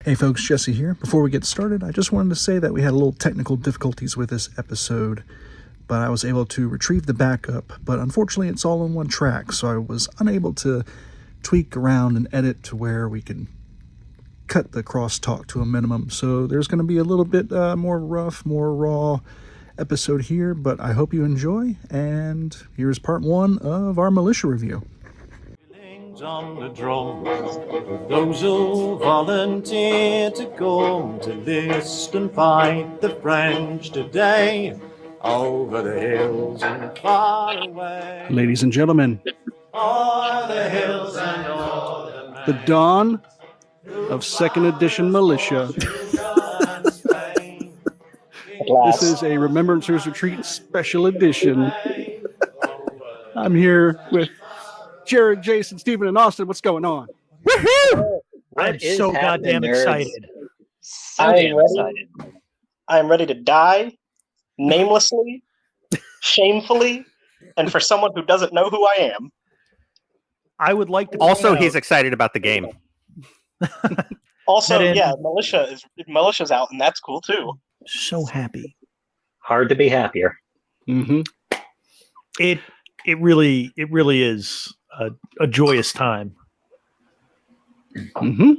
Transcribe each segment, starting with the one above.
Hey folks, Jesse here. Before we get started, I just wanted to say that we had a little technical difficulties with this episode, but I was able to retrieve the backup, but unfortunately it's all in one track, so I was unable to tweak around and edit to where we can cut the crosstalk to a minimum. So there's going to be a little bit more rough, more raw episode here, but I hope you enjoy, and here's part one of our Militia review. On the drum, those who volunteer to go to list and fight the French today, over the hills and far away. Ladies and gentlemen, O'er the hills and o'er the dawn of second edition Militia. This is a Remembrancers Retreat special edition. I'm here with Jared, Jason, Stephen, and Austin. What's going on? Woohoo! I'm so goddamn excited. I'm ready to die namelessly, shamefully, and for someone who doesn't know who I am. I would like to. Also, he's excited about the game. Also, Militia's out, and that's cool too. So happy. Hard to be happier. Mm-hmm. It really is a joyous time. Mm-hmm.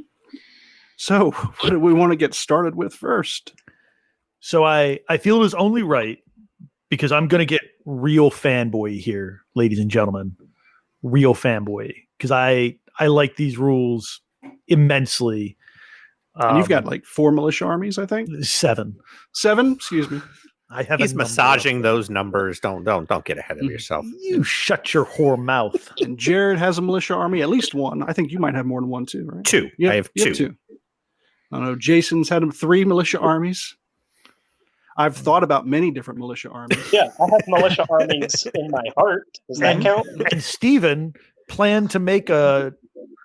So, what do we want to get started with first? So I feel it was only right, because I'm going to get real fanboy here, ladies and gentlemen. Real fanboy. Because I like these rules immensely. And you've got like 4 militia armies, I think? 7. 7? Excuse me. He's massaging those numbers. Don't get ahead of yourself. You shut your whore mouth. And Jared has a militia army, at least 1. I think you might have more than 1 too, right? 2. Yep, I have 2. I don't know. Jason's had 3 militia armies. I've thought about many different militia armies. Yeah, I have militia armies in my heart. Does that count? And Stephen planned to make a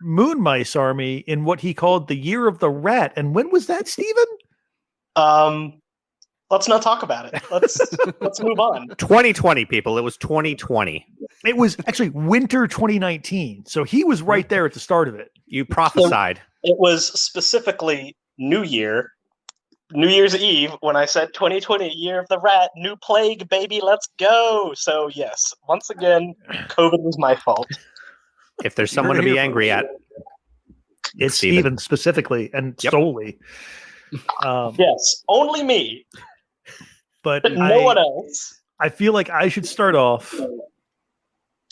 moon mice army in what he called the Year of the Rat. And when was that, Stephen? Let's not talk about it. Let's move on. 2020, people. It was 2020. It was actually winter 2019. So he was right there at the start of it. You prophesied. It was specifically New Year's Eve, when I said 2020, Year of the Rat, new plague, baby, let's go. So yes, once again, COVID was my fault. If there's someone to be angry at, it's Stephen specifically and solely. Yes, only me. But no one else. I feel like I should start off.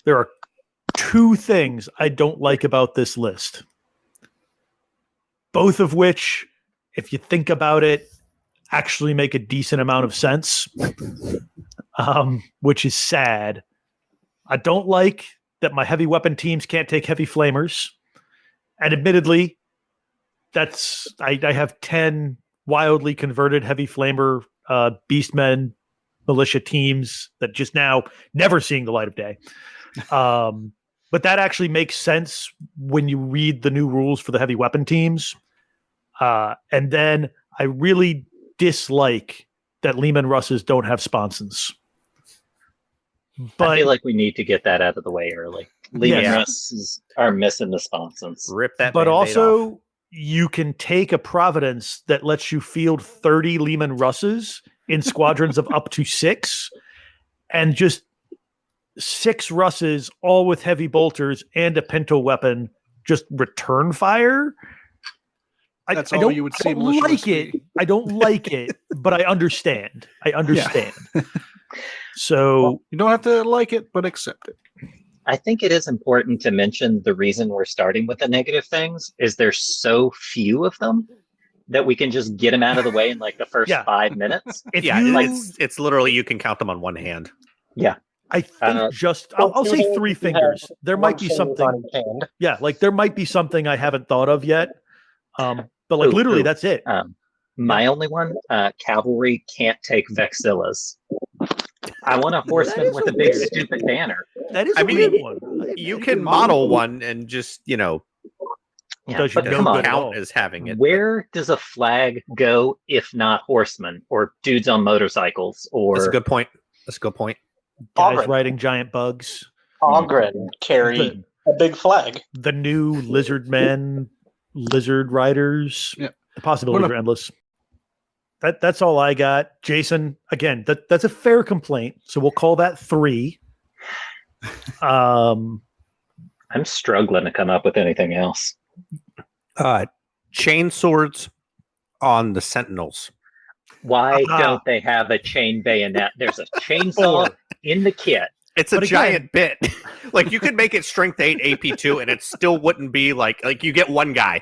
There are 2 things I don't like about this list. Both of which, if you think about it, actually make a decent amount of sense, which is sad. I don't like that my heavy weapon teams can't take heavy flamers. And admittedly, I have 10 wildly converted heavy flamer beastmen militia teams that just now never seeing the light of day. But that actually makes sense when you read the new rules for the heavy weapon teams. And then I really dislike that Leman Russes don't have sponsons. But I feel like we need to get that out of the way early. Leman Russes are missing the sponsons. Rip that. But also, off. You can take a Providence that lets you field 30 Leman Russes in squadrons of up to 6, and just 6 Russes, all with heavy bolters and a pinto weapon, just return fire. That's all you would see. I don't like it. I don't like it, but I understand. Yeah. So well, you don't have to like it, but accept it. I think it is important to mention the reason we're starting with the negative things is there's so few of them that we can just get them out of the way in like the first 5 minutes. It's literally, you can count them on one hand. Yeah. I think I'll say 3 fingers. There might be something. Yeah, like there might be something I haven't thought of yet. But like literally, that's it. My only one, cavalry can't take Vexillas. I want a horseman with a big stupid banner. That is a weird one. You can model one and just, does you come count as having it. Where does a flag go if not horsemen or dudes on motorcycles? Or That's a good point. Guys riding giant bugs. Ogren carry a big flag. The new lizard men, lizard riders. Yeah. The possibilities are endless. That's all I got. Jason, again, that's a fair complaint. So we'll call that 3. I'm struggling to come up with anything else. Chain swords on the Sentinels. Why don't they have a chain bayonet? There's a chainsaw in the kit. It's a giant bit. Like, you could make it strength 8 AP2 and it still wouldn't be like you get one guy.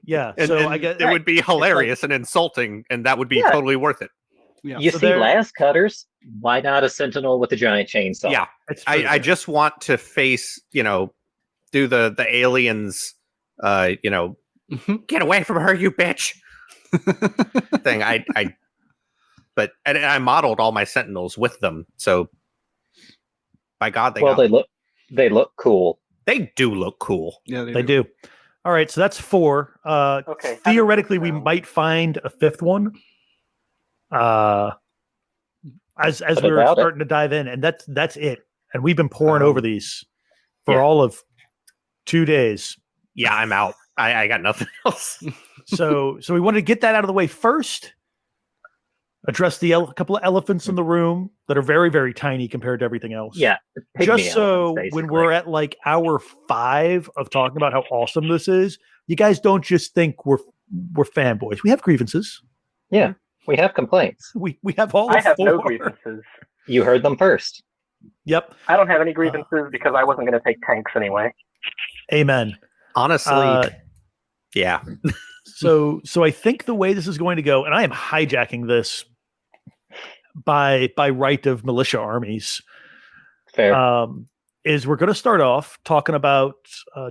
Yeah. And, so and I guess it would be hilarious and insulting, and that would be totally worth it. Yeah. You see las cutters, why not a sentinel with a giant chainsaw? Yeah. I just want to face, do the aliens, get away from her, you bitch thing. But I modeled all my Sentinels with them, so by God, they look cool. They do look cool. Yeah, they do. All right, so that's 4. Okay. Theoretically, we might find a 5th one. As we were starting to dive in, and that's it. And we've been pouring over these for all of 2 days. Yeah, I'm out. I got nothing else. So we wanted to get that out of the way first. Address the couple of elephants in the room that are very, very tiny compared to everything else. Yeah. Just so when we're at like hour 5 of talking about how awesome this is, you guys don't just think we're fanboys. We have grievances. Yeah, we have complaints. We have all. I have 4. no grievances. You heard them first. Yep. I don't have any grievances because I wasn't going to take tanks anyway. Amen. Honestly, yeah. So I think the way this is going to go, and I am hijacking this by right of militia armies. Fair. Is we're going to start off talking about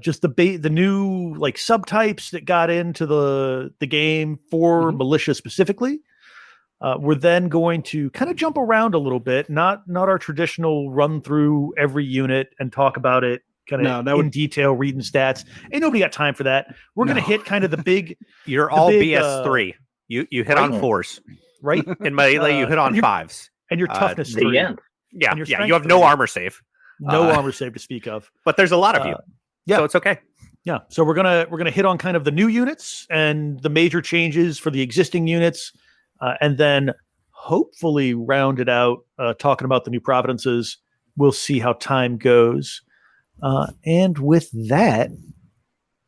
just the new like subtypes that got into the game for militia specifically. We're then going to kind of jump around a little bit, not our traditional run through every unit and talk about it kind of in detail, reading stats. Ain't nobody got time for that. We're going to hit kind of the big. You're all BS3. You hit on 4s, right? In melee, you hit on 5s, and your toughness 3. End. Yeah, you have no armor save. No armor save to speak of. But there's a lot of you. So it's okay. Yeah. So we're gonna hit on kind of the new units and the major changes for the existing units, and then hopefully round it out talking about the new providences. We'll see how time goes. And with that,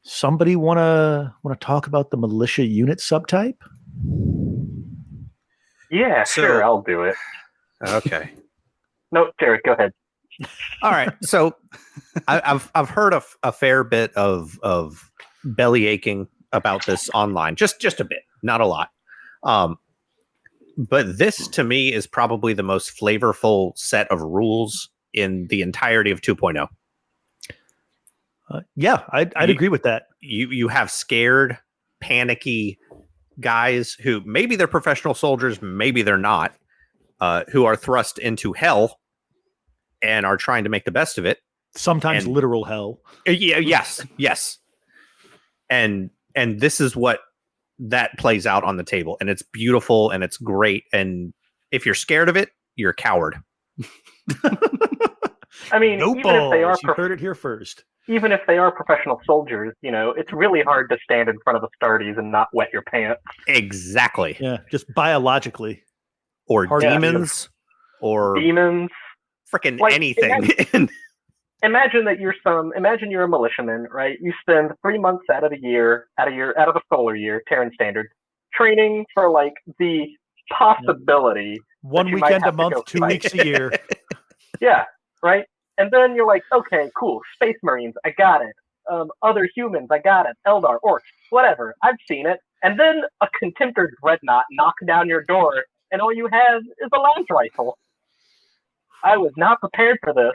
somebody wanna talk about the militia unit subtype? Yeah, sure, I'll do it. Okay. No, Jared, go ahead. All right. So I've heard a fair bit of belly aching about this online, just a bit, not a lot. But this to me is probably the most flavorful set of rules in the entirety of 2.0. Yeah, I'd agree with that. You have scared, panicky guys who maybe they're professional soldiers, maybe they're not, who are thrust into hell and are trying to make the best of it. Sometimes literal hell. Yes. And this is what that plays out on the table, and it's beautiful and it's great. And if you're scared of it, you're a coward. I mean, no even balls. If they are You heard it here first. Even if they are professional soldiers, it's really hard to stand in front of the Stardies and not wet your pants. Exactly. Yeah, just biologically. Or demons. Or demons. Freaking anything. Imagine you're a militiaman, right? You spend 3 months out of the solar year, Terran Standard, training for like the possibility. 1 weekend a month, 2 weeks a year. Yeah, right? And then you're like, okay, cool, Space Marines, I got it. Other humans, I got it. Eldar, Orcs, whatever, I've seen it. And then a Contemptor Dreadnought knocks down your door, and all you have is a lance rifle. I was not prepared for this.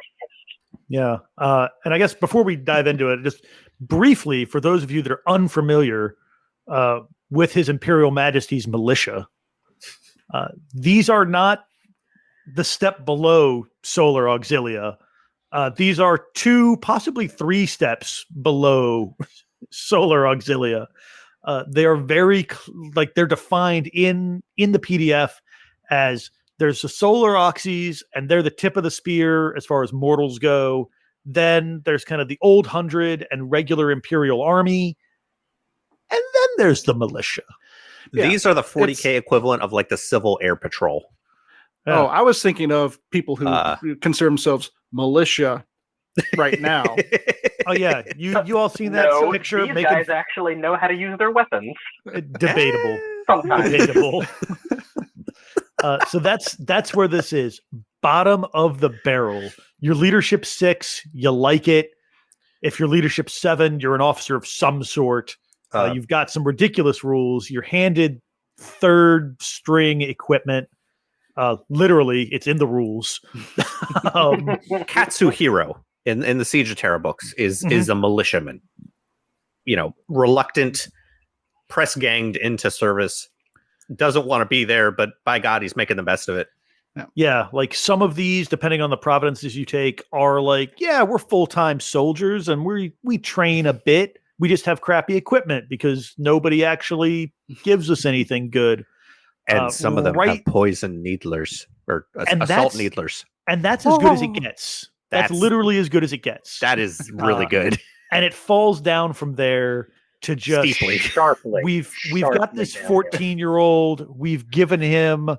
Yeah. And I guess before we dive into it, just briefly, for those of you that are unfamiliar with His Imperial Majesty's militia, these are not the step below Solar Auxilia. These are 2, possibly 3 steps below Solar Auxilia. They are very, they're defined in the PDF as there's the Solar Oxys, and they're the tip of the spear as far as mortals go. Then there's kind of the Old 100 and regular Imperial Army. And then there's the militia. These are the 40K equivalent of like the Civil Air Patrol. Oh, I was thinking of people who consider themselves militia right now. Oh yeah, you all seen that No, picture? these guys actually know how to use their weapons. Debatable. Sometimes. Debatable. So that's where this is. Bottom of the barrel. Your leadership 6, you like it. If you're leadership 7, you're an officer of some sort. You've got some ridiculous rules. You're handed third string equipment. Literally, it's in the rules. Katsuhiro in the Siege of Terra books is a militiaman. Reluctant, press ganged into service, doesn't want to be there, but by God, he's making the best of it. Yeah, like some of these, depending on the provinces you take, are like, yeah, we're full-time soldiers and we train a bit. We just have crappy equipment because nobody actually gives us anything good. And some of them have poison needlers or assault needlers. And that's as good as it gets. That's literally as good as it gets. That is really good. And it falls down from there to just sharply. We've got this 14-year-old. We've given him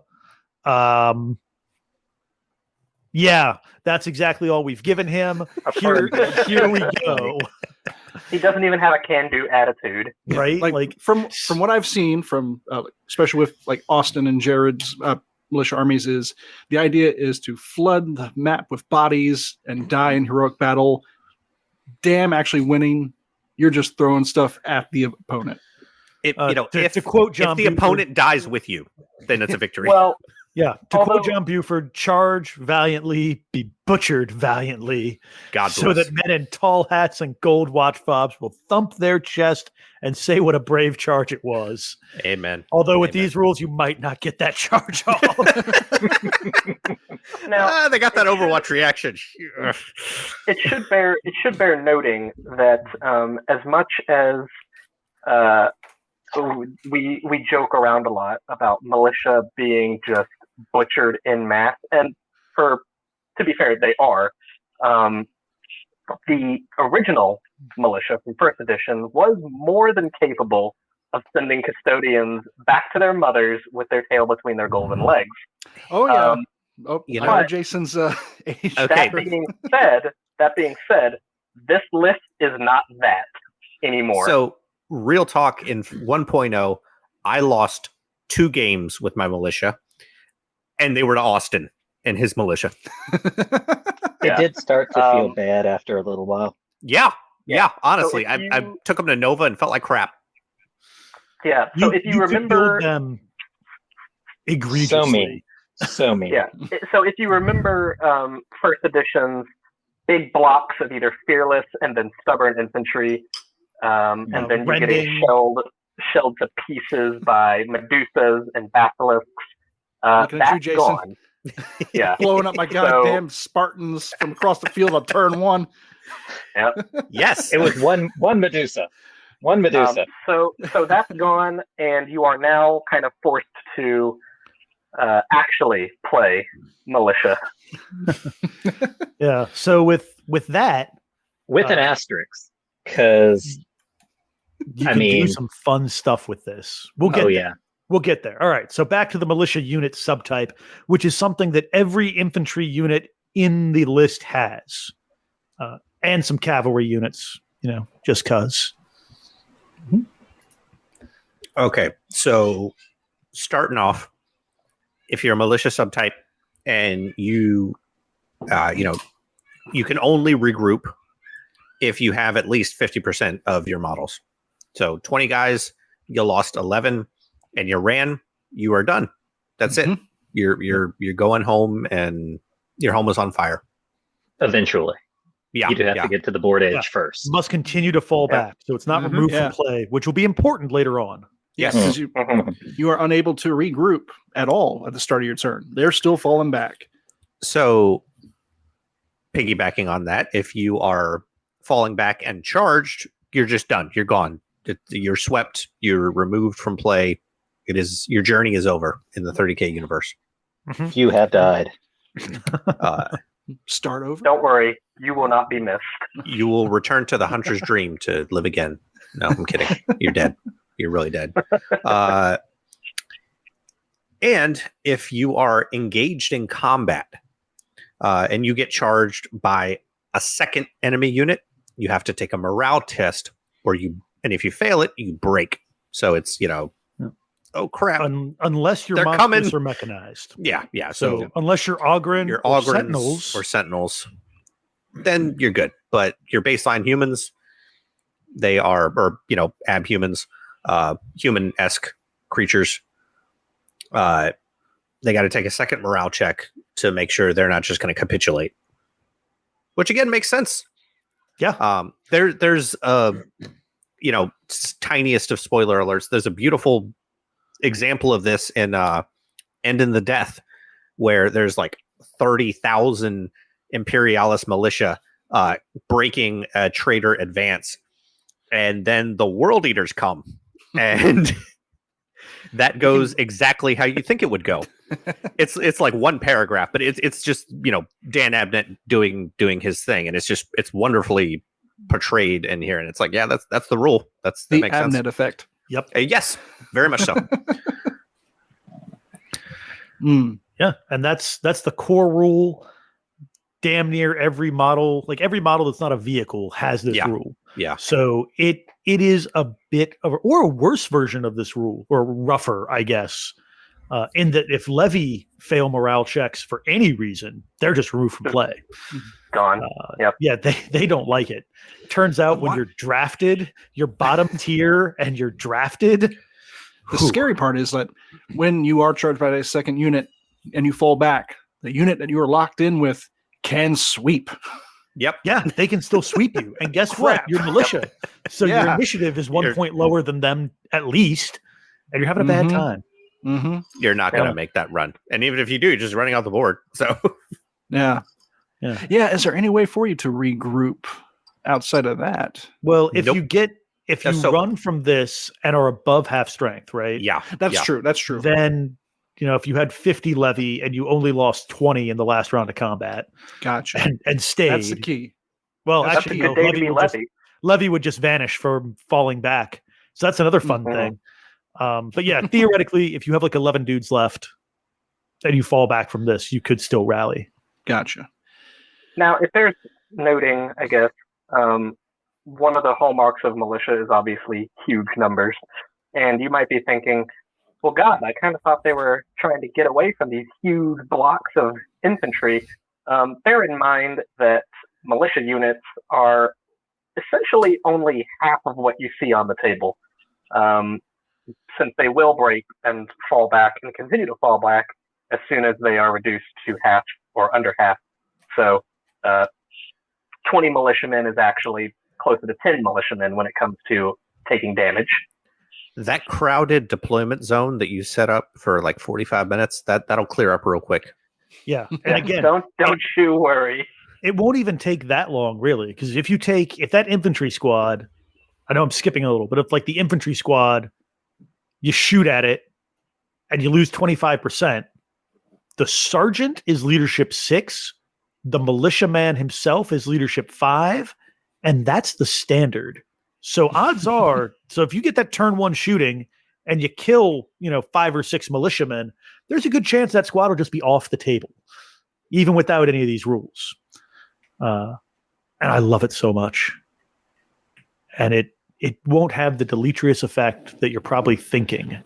that's exactly all we've given him. Here we go. He doesn't even have a can-do attitude, right? Like from what I've seen, from especially with like Austin and Jared's militia armies, is the idea is to flood the map with bodies and die in heroic battle. Damn, actually winning, you're just throwing stuff at the opponent. To quote John, if the opponent dies with you, then it's a victory. Well, yeah. Quote John Buford, charge valiantly, be butchered valiantly. God bless. So that men in tall hats and gold watch fobs will thump their chest and say what a brave charge it was. Amen. Although with these rules, you might not get that charge off. Now they got that Overwatch reaction. It should bear noting that as much as we joke around a lot about militia being just butchered in mass, and to be fair, they are. The original militia from first edition was more than capable of sending custodians back to their mothers with their tail between their golden legs. Oh yeah. I know Jason's age. That being said, this list is not that anymore. So real talk, in 1.0, I lost 2 games with my militia, and they were to Austin and his militia. It did start to feel bad after a little while. Yeah. Honestly, I took them to Nova and felt like crap. Yeah. So if you remember them egregiously. So mean. Yeah. So if you remember first edition's big blocks of either fearless and then stubborn infantry, and then you get shelled to pieces by Medusas and Basilisks. That's gone. Yeah. Blowing up my goddamn Spartans from across the field on turn 1. Yep. Yes. It was one Medusa. One Medusa. So that's gone, and you are now kind of forced to actually play militia. Yeah. So with that, with an asterisk, because you can do some fun stuff with this. We'll get there. All right. So back to the militia unit subtype, which is something that every infantry unit in the list has, and some cavalry units. Just cause. Mm-hmm. Okay. So starting off, if you're a militia subtype and you can only regroup if you have at least 50% of your models. So 20 guys, you lost 11 and you ran, you are done. That's it. You're going home and your home is on fire. Eventually. Yeah. You do have to get to the board edge first. Must continue to fall back. So it's not removed from play, which will be important later on. Yes, because you are unable to regroup at all at the start of your turn. They're still falling back. So, piggybacking on that, if you are falling back and charged, you're just done. You're gone. You're swept. You're removed from play. Your journey is over in the 30K universe. You have died. Start over. Don't worry, you will not be missed. You will return to the hunter's dream to live again. No, I'm kidding. You're dead. You're really dead. And if you are engaged in combat and you get charged by a second enemy unit, you have to take a morale test, and if you fail it, you break. So it's, oh crap. Unless your They're monsters coming. are mechanized. Yeah. So unless you're Ogryn or Sentinels, then you're good. But your baseline humans, they are, abhumans, human-esque creatures. They got to take a second morale check to make sure they're not just going to capitulate. Which again makes sense. Yeah. There's tiniest of spoiler alerts. There's a beautiful example of this in End in the Death, where there's like 30,000 Imperialis militia breaking a traitor advance, and then the World Eaters come, and that goes exactly how you think it would go. It's like one paragraph, but it's just Dan Abnett doing his thing, and it's wonderfully portrayed in here, and it's like, yeah, that's the rule. That the makes Abnett sense. effect. Yep. Yes, very much so. Yeah, and that's the core rule. Damn near every model that's not a vehicle has this rule. Yeah. So it is a bit of or a worse version of this rule, or rougher, I guess. In that if Levy fail morale checks for any reason, they're just removed from play. Gone. Yeah, they don't like it. Turns out when you're drafted, you're bottom tier and you're drafted. The scary part is that when you are charged by a second unit and you fall back, the unit that you are locked in with can sweep. Yep. Yeah, they can still sweep you. And guess what? You're militia. So your initiative is 1 point lower than them at least, and you're having a bad time. Mm-hmm. You're not going to make that run. And even if you do, you're just running off the board. So Yeah. Is there any way for you to regroup outside of that? Well, if you run from this and are above half strength, right? Yeah. That's true. Then, if you had 50 levy and you only lost 20 in the last round of combat. Gotcha. And stayed. That's the key. Well, That's actually, a good day to be Levy would just vanish from falling back. So that's another fun thing. But yeah, theoretically, if you have like 11 dudes left and you fall back from this, you could still rally. Gotcha. Now, if there's noting, I guess, one of the hallmarks of militia is obviously huge numbers. And you might be thinking, well, God, I kind of thought they were trying to get away from these huge blocks of infantry. Bear in mind that militia units are essentially only half of what you see on the table. Since they will break and fall back and continue to fall back as soon as they are reduced to half or under half. So 20 militiamen is actually closer to 10 militiamen when it comes to taking damage. That crowded deployment zone that you set up for like 45 minutes, that'll clear up real quick. Yeah. And again, don't you worry. It won't even take that long, really, because if that infantry squad, I know I'm skipping a little, but if like the infantry squad, you shoot at it and you lose 25%, the sergeant is leadership 6, the militiaman himself is leadership 5, and that's the standard. So odds are, if you get that turn 1 shooting and you kill, 5 or 6 militiamen, there's a good chance that squad will just be off the table, even without any of these rules. And I love it so much. And it won't have the deleterious effect that you're probably thinking.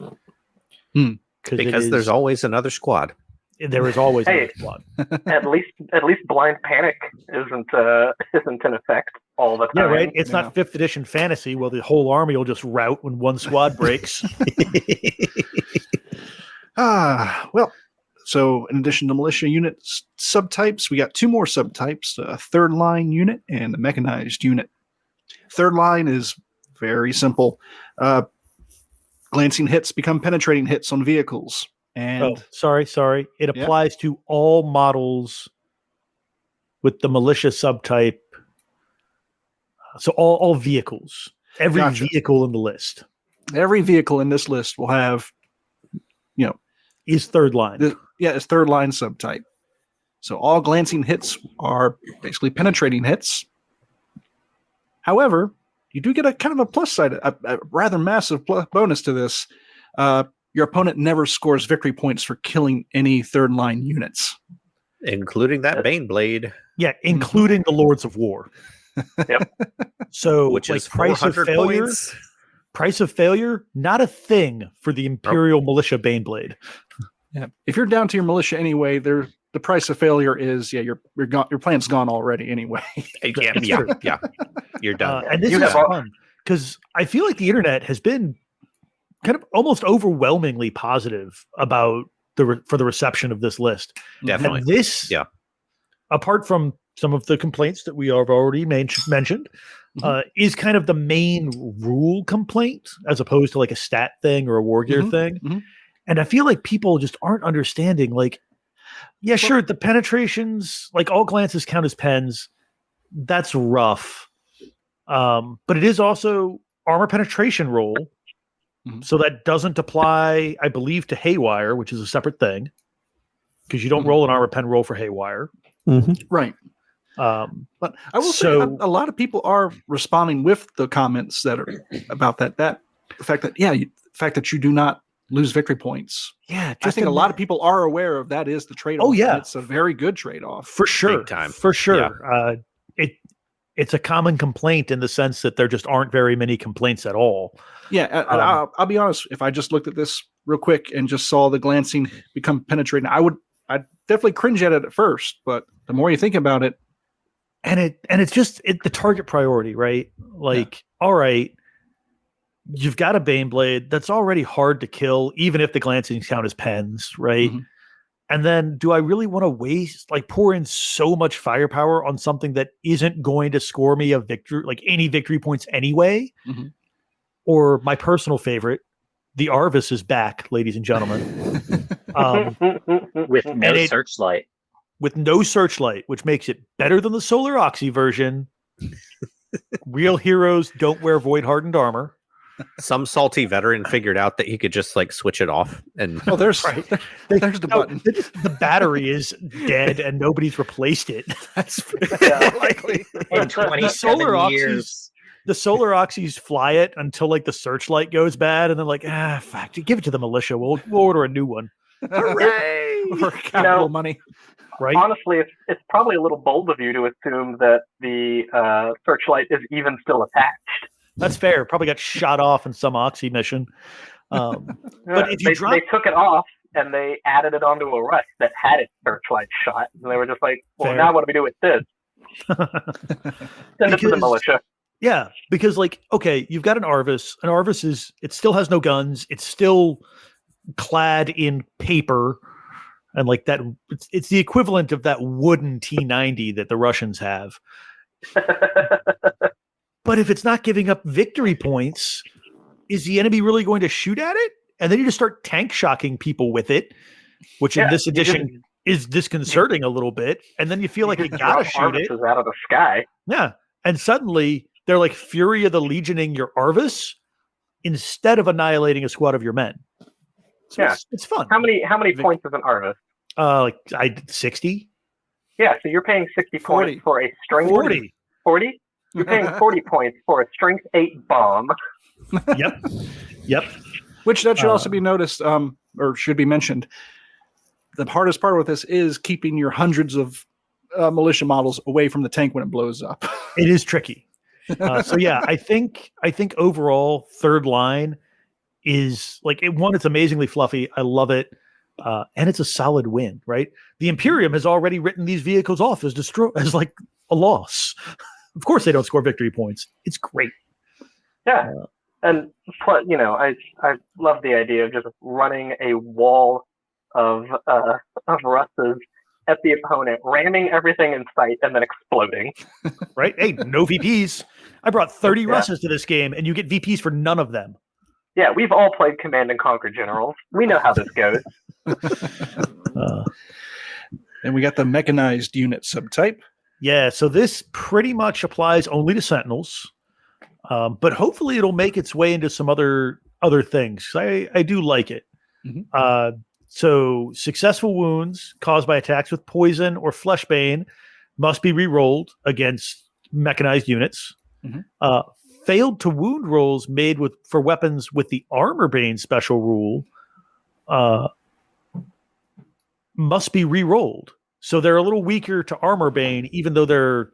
Because there's always another squad. There is always another squad. At least blind panic isn't in effect all the time. Yeah, right. It's not 5th edition fantasy. Well, the whole army will just rout when one squad breaks. Well, so in addition to militia unit subtypes, we got 2 more subtypes: a third line unit and a mechanized unit. Third line is very simple. Glancing hits become penetrating hits on vehicles. And sorry. It applies to all models with the militia subtype. So all vehicles, every vehicle in the list. Every vehicle in this list will have, is third line. It's third line subtype. So all glancing hits are basically penetrating hits. However, you do get a kind of a plus side, a rather massive bonus to this. Your opponent never scores victory points for killing any third line units, including that Baneblade. Yeah, including the Lords of War. Yep. So, Which like, is price of 400 failure. points. Price of failure, not a thing for the Imperial Militia Baneblade. Yeah, if you're down to your militia anyway, the price of failure is your plan's gone already anyway. Yeah. You're done. And this is fun because I feel like the internet has been kind of almost overwhelmingly positive about for the reception of this list. Definitely. And this, apart from some of the complaints that we have already mentioned, is kind of the main rule complaint as opposed to like a stat thing or a war gear thing. And I feel like people just aren't understanding, like, yeah, sure, the penetrations, like all glances count as pens. That's rough. But it is also armor penetration roll. So that doesn't apply, I believe, to Haywire, which is a separate thing. Because you don't roll an armor pen roll for Haywire. Right. But I will say a lot of people are responding with the comments that are about that the fact that the fact that you do not lose victory points. Yeah, I think a lot of people are aware of that is the trade-off. Oh yeah, it's a very good trade-off for sure. Big time. For sure. Yeah. It's a common complaint in the sense that there just aren't very many complaints at all. Yeah, I'll be honest. If I just looked at this real quick and just saw the glancing become penetrating, I'd definitely cringe at it at first. But the more you think about it, and it's just the target priority, right? Like, all right, you've got a Baneblade that's already hard to kill, even if the glancing count as pens, right? And then do I really want to pour in so much firepower on something that isn't going to score me a victory, like any victory points anyway? Or my personal favorite, the Arvis is back, ladies and gentlemen. With no searchlight. With no searchlight, which makes it better than the Solar Oxy version. Real heroes don't wear void hardened armor. Some salty veteran figured out that he could just like switch it off, and there's there's the button. The battery is dead, and nobody's replaced it. That's likely. In 27 years. The Solar Oxys fly it until like the searchlight goes bad, and they're like, fuck, give it to the militia. We'll order a new one. Hooray! For capital money. Right. Honestly, it's probably a little bold of you to assume that the searchlight is even still attached. That's fair. Probably got shot off in some Oxy mission. But if you they took it off and they added it onto a Russ that had its searchlight shot, and they were just like, "Well, now what do we do with this?" Send it to the militia. Yeah, because like, okay, you've got an Arvis. An Arvis it still has no guns. It's still clad in paper. And like that, it's the equivalent of that wooden T-90 that the Russians have. But if it's not giving up victory points, is the enemy really going to shoot at it? And then you just start tank shocking people with it, which in this edition is disconcerting a little bit. And then you feel like you gotta shoot it out of the sky. Yeah, and suddenly they're like Fury of the Legioning your Arvis instead of annihilating a squad of your men. So it's fun. How many points is an Arvis? Like I did 60. Yeah, so you're paying 60 points for a strength 40. 40? You're paying 40 points for a strength 8 bomb. Yep. Which that should also be noticed, or should be mentioned. The hardest part with this is keeping your hundreds of militia models away from the tank when it blows up. It is tricky. So yeah, I think overall third line is like it's amazingly fluffy. I love it. And it's a solid win, right? The Imperium has already written these vehicles off as like a loss. Of course they don't score victory points. It's great. Yeah. And I love the idea of just running a wall of Russes at the opponent, ramming everything in sight, and then exploding. Right? Hey, no VPs. I brought 30 Russes to this game, and you get VPs for none of them. Yeah, we've all played Command and Conquer Generals. We know how this goes. And we got the mechanized unit subtype. Yeah, so this pretty much applies only to Sentinels, but hopefully it'll make its way into some other things. I do like it. So successful wounds caused by attacks with poison or fleshbane must be re-rolled against mechanized units. failed to wound rolls made for weapons with the Armor Bane special rule must be re-rolled. So they're a little weaker to Armor Bane, even though they're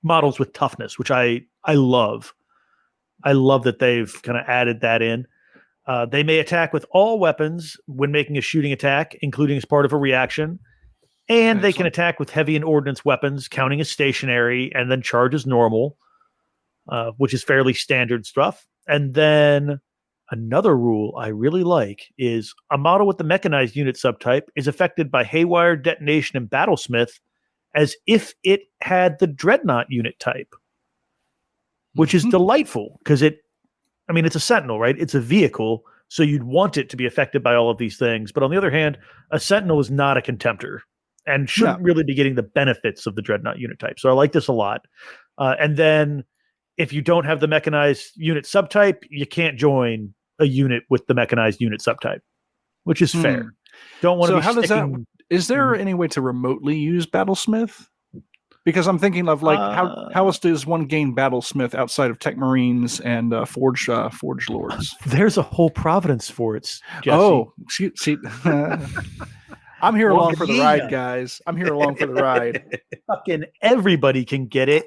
models with toughness, which I love. I love that they've kind of added that in. They may attack with all weapons when making a shooting attack, including as part of a reaction. And they can attack with heavy and ordnance weapons, counting as stationary, and then charge as normal, which is fairly standard stuff. And then another rule I really like is a model with the mechanized unit subtype is affected by haywire, detonation, and battlesmith as if it had the dreadnought unit type, which is delightful because it's a sentinel, right? It's a vehicle, so you'd want it to be affected by all of these things. But on the other hand, a sentinel is not a contemptor and shouldn't really be getting the benefits of the dreadnought unit type. So I like this a lot. And then if you don't have the mechanized unit subtype, you can't join a unit with the mechanized unit subtype, which is fair. Don't want to be how does that? Is there Mhm. any way to remotely use Battlesmith? Because I'm thinking of how else does one gain Battlesmith outside of Tech Marines and Forge Lords? There's a whole providence for it, Jesse. Oh, see I'm here along for the ride, guys. I'm here along for the ride. Fucking everybody can get it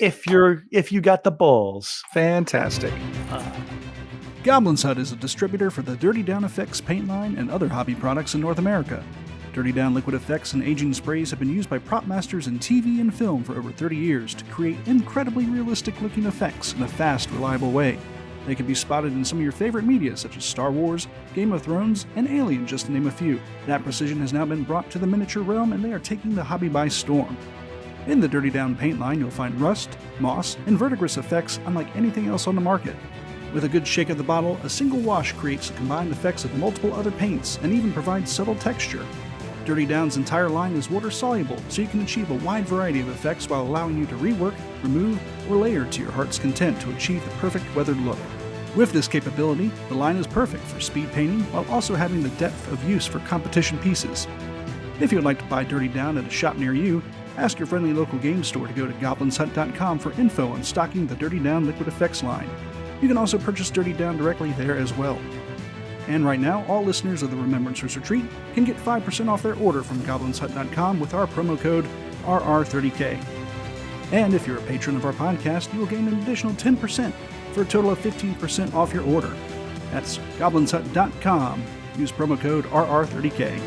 if you got the balls. Fantastic. Goblin's Hut is a distributor for the Dirty Down Effects paint line and other hobby products in North America. Dirty Down liquid effects and aging sprays have been used by prop masters in TV and film for over 30 years to create incredibly realistic-looking effects in a fast, reliable way. They can be spotted in some of your favorite media such as Star Wars, Game of Thrones, and Alien, just to name a few. That precision has now been brought to the miniature realm, and they are taking the hobby by storm. In the Dirty Down paint line, you'll find rust, moss, and verdigris effects unlike anything else on the market. With a good shake of the bottle, a single wash creates the combined effects of multiple other paints and even provides subtle texture. Dirty Down's entire line is water soluble, so you can achieve a wide variety of effects while allowing you to rework, remove, or layer to your heart's content to achieve the perfect weathered look. With this capability, the line is perfect for speed painting while also having the depth of use for competition pieces. If you would like to buy Dirty Down at a shop near you, ask your friendly local game store to go to goblinshut.com for info on stocking the Dirty Down liquid effects line. You can also purchase Dirty Down directly there as well. And right now, all listeners of the Remembrancers Retreat can get 5% off their order from goblinshut.com with our promo code RR30K. And if you're a patron of our podcast, you will gain an additional 10% for a total of 15% off your order. That's goblinshut.com. Use promo code RR30K.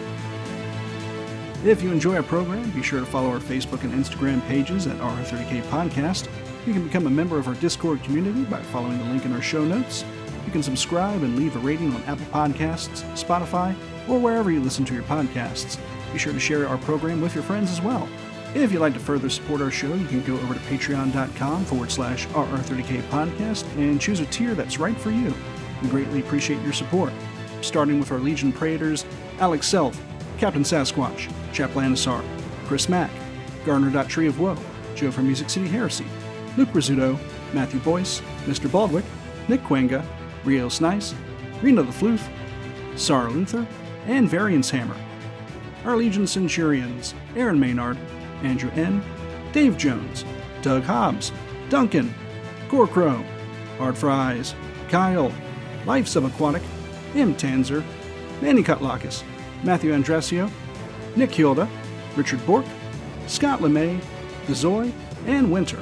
If you enjoy our program, be sure to follow our Facebook and Instagram pages at RR30K Podcast. You can become a member of our Discord community by following the link in our show notes. You can subscribe and leave a rating on Apple Podcasts, Spotify, or wherever you listen to your podcasts. Be sure to share our program with your friends as well. If you'd like to further support our show, you can go over to patreon.com/RR30K Podcast and choose a tier that's right for you. We greatly appreciate your support. Starting with our Legion Praetors, Alex Self, Captain Sasquatch, Chap Lanissar, Chris Mack, Garner.Tree of Woe, Joe from Music City Heresy, Luke Rizzuto, Matthew Boyce, Mr. Baldwick, Nick Quenga, Rio Snice, Rena the Floof, Sarah Luther, and Variance Hammer. Our Legion Centurions, Aaron Maynard, Andrew N., Dave Jones, Doug Hobbs, Duncan, Gorkrow, Hard Fries, Kyle, Life Subaquatic, M. Tanzer, Manny Kutlakis, Matthew Andrasio, Nick Hilda, Richard Bork, Scott LeMay, The Zoy, and Winter.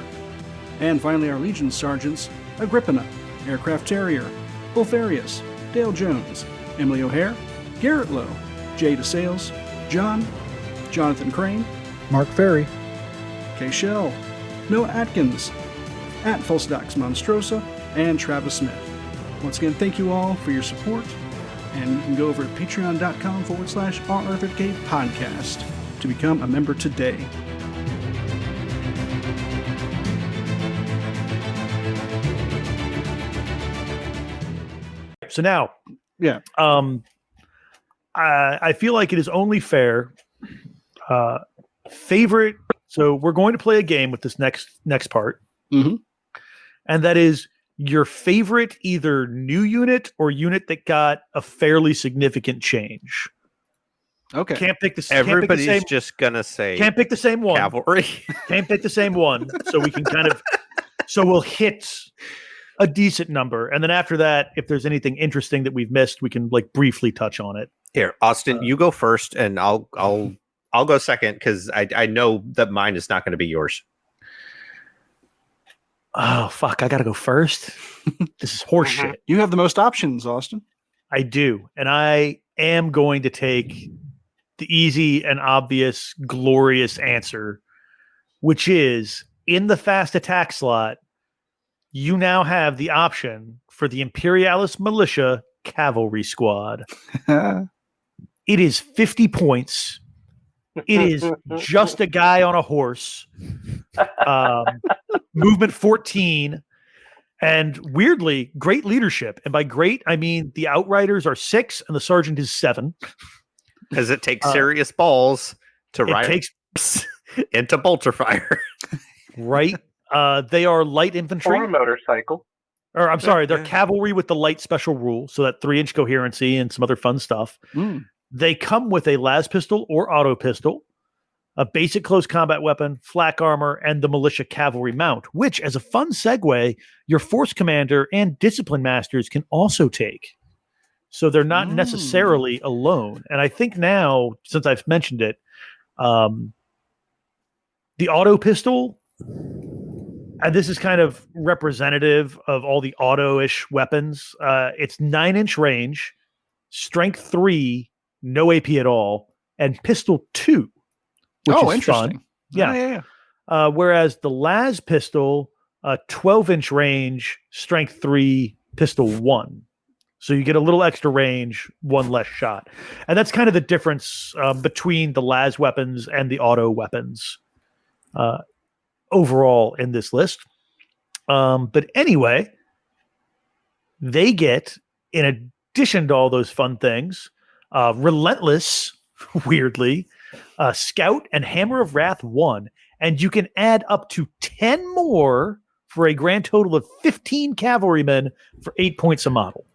And finally, our Legion Sergeants, Agrippina, Aircraft Terrier, Bulfarius, Dale Jones, Emily O'Hare, Garrett Lowe, Jay DeSales, John, Jonathan Crane, Mark Ferry, Kay Shell, Noah Atkins, at Falsedax Monstrosa, and Travis Smith. Once again, thank you all for your support, and you can go over to patreon.com/RR30K Podcast to become a member today. So now, Yeah. I feel like it is only fair. Favorite. So we're going to play a game with this next part, Mhm. and that is your favorite either new unit or unit that got a fairly significant change. Okay. Can't pick the Everybody's same, just gonna say can't pick the same one. cavalry. Can't pick the same one. So we can kind of. So we'll hit a decent number. And then after that, if there's anything interesting that we've missed, we can like briefly touch on it. Here, Austin, you go first, and I'll go second because I know that mine is not going to be yours. Oh fuck! I gotta go first. This is horseshit. You have the most options, Austin. I do, and I am going to take the easy and obvious, glorious answer, which is in the fast attack slot. You now have the option for the Imperialis Militia Cavalry Squad. It is 50 points. It is just a guy on a horse. Movement 14. And weirdly, great leadership. And by great, I mean the Outriders are 6 and the Sergeant is 7. Because it takes serious balls to ride into bolter fire. Right. They are light infantry. Or a motorcycle. Or I'm sorry, they're cavalry with the light special rule. So that 3-inch coherency and some other fun stuff. They come with a las pistol or auto pistol, a basic close combat weapon, flak armor, and the militia cavalry mount, which, as a fun segue, your force commander and discipline masters can also take. So they're not necessarily alone. And I think now, since I've mentioned it, the auto pistol, and this is kind of representative of all the auto-ish weapons. It's 9-inch range, strength 3, no AP at all, and pistol 2, which is interesting. fun. Yeah. Whereas the las pistol, 12-inch range, strength 3, pistol 1. So you get a little extra range, 1 less shot. And that's kind of the difference between the las weapons and the auto weapons overall in this list. But anyway, they get, in addition to all those fun things, Relentless, weirdly, Scout and Hammer of Wrath 1. And you can add up to 10 more for a grand total of 15 cavalrymen for 8 points a model.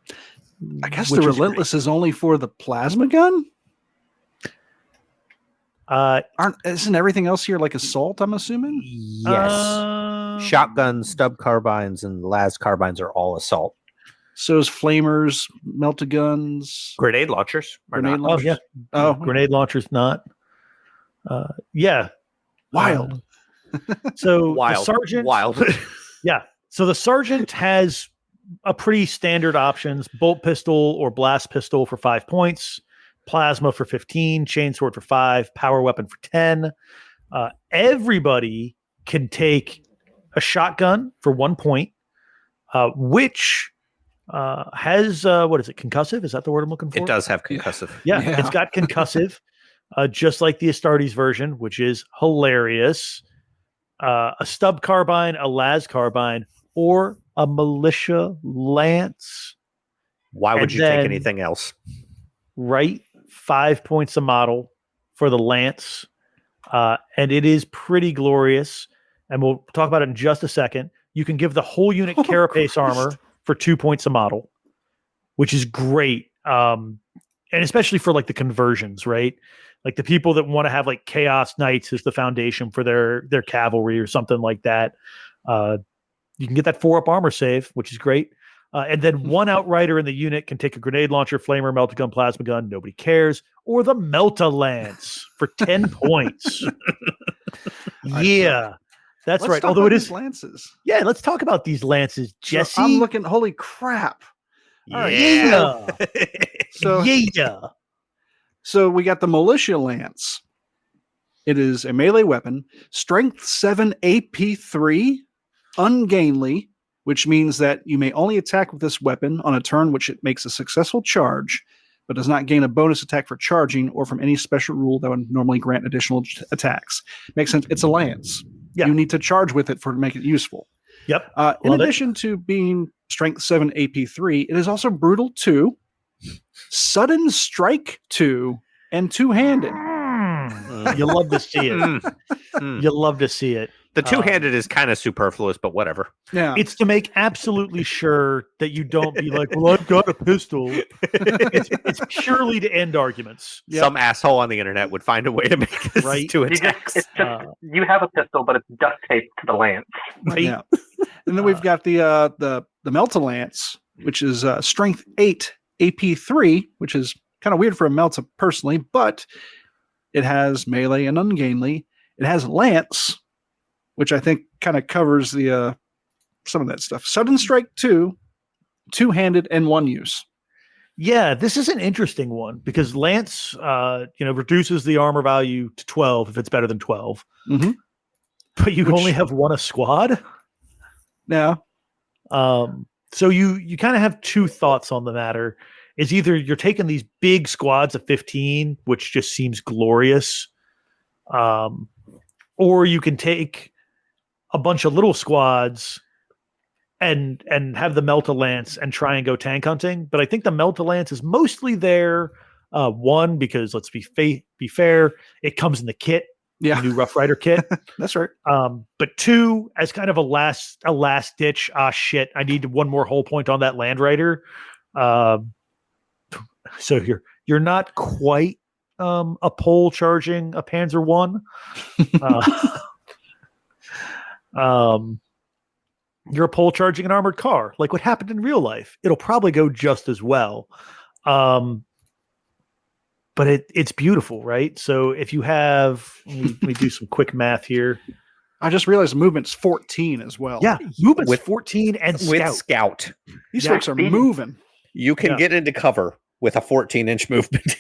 I guess the Relentless is only for the plasma gun? Isn't everything else here like assault, I'm assuming? Yes. Shotguns, stub carbines, and las carbines are all assault. So is flamers, melta guns, Grenade launchers. Grenade launchers. Grenade launchers not. Yeah. Wild. So Wild. the sergeant. Wild. Yeah. So the sergeant has a pretty standard options: bolt pistol or blast pistol for 5 points, plasma for 15, chainsword for 5, power weapon for 10. Everybody can take a shotgun for 1 point, which has what is it? Concussive? Is that the word I'm looking for? It does have concussive. Yeah. It's got concussive, just like the Astartes version, which is hilarious. A stub carbine, a las carbine, or a militia lance. Why would you take anything else? Right, 5 points a model for the lance, and it is pretty glorious. And we'll talk about it in just a second. You can give the whole unit carapace armor for 2 points a model, which is great. And especially for like the conversions, right? Like the people that want to have like Chaos Knights as the foundation for their cavalry or something like that. You can get that 4-up armor save, which is great. And then one outrider in the unit can take a grenade launcher, flamer, melta gun, plasma gun. Nobody cares. Or the Melta Lance for 10 points. Yeah, that's right. Although it is lances. Yeah, let's talk about these lances, Jesse. So I'm looking. Holy crap! Yeah. So yeah. So we got the militia lance. It is a melee weapon, strength 7, AP 3, ungainly, which means that you may only attack with this weapon on a turn which it makes a successful charge, but does not gain a bonus attack for charging or from any special rule that would normally grant additional attacks. Makes sense. It's a lance. Yeah. You need to charge with it to make it useful. Yep. In addition to being strength 7, AP 3, it is also brutal 2, sudden strike 2, and two-handed. You love to see it. You love to see it. The two-handed is kind of superfluous, but whatever. Yeah, it's to make absolutely sure that you don't be like, well, I've got a pistol. It's purely to end arguments. Yep. Some asshole on the internet would find a way to make this right. two attacks. You have a pistol, but it's duct taped to the lance. Right. Yeah. And then we've got the the Melta Lance, which is Strength 8, AP 3, which is kind of weird for a Melta personally, but it has melee and ungainly. It has Lance, which I think kind of covers the some of that stuff. Sudden Strike 2, two-handed, and one use. Yeah, this is an interesting one because Lance, reduces the armor value to 12 if it's better than 12. Mm-hmm. But you only have one a squad. Yeah. So you kind of have two thoughts on the matter. Is either you're taking these big squads of 15, which just seems glorious, or you can take a bunch of little squads and have the Melta Lance and try and go tank hunting. But I think the Melta Lance is mostly there. One, because let's be fair, it comes in the kit. Yeah. New Rough Rider kit. That's right. But two, as kind of a last ditch, shit, I need one more hull point on that Land Rider. So you're not quite a pole charging a Panzer I. You're a pole charging an armored car, like what happened in real life. It'll probably go just as well. But it's beautiful, right? So if you have, let me do some quick math here. I just realized movement's 14 as well. Yeah, movement's 14 and with Scout. These folks are moving. You can get into cover with a 14-inch movement.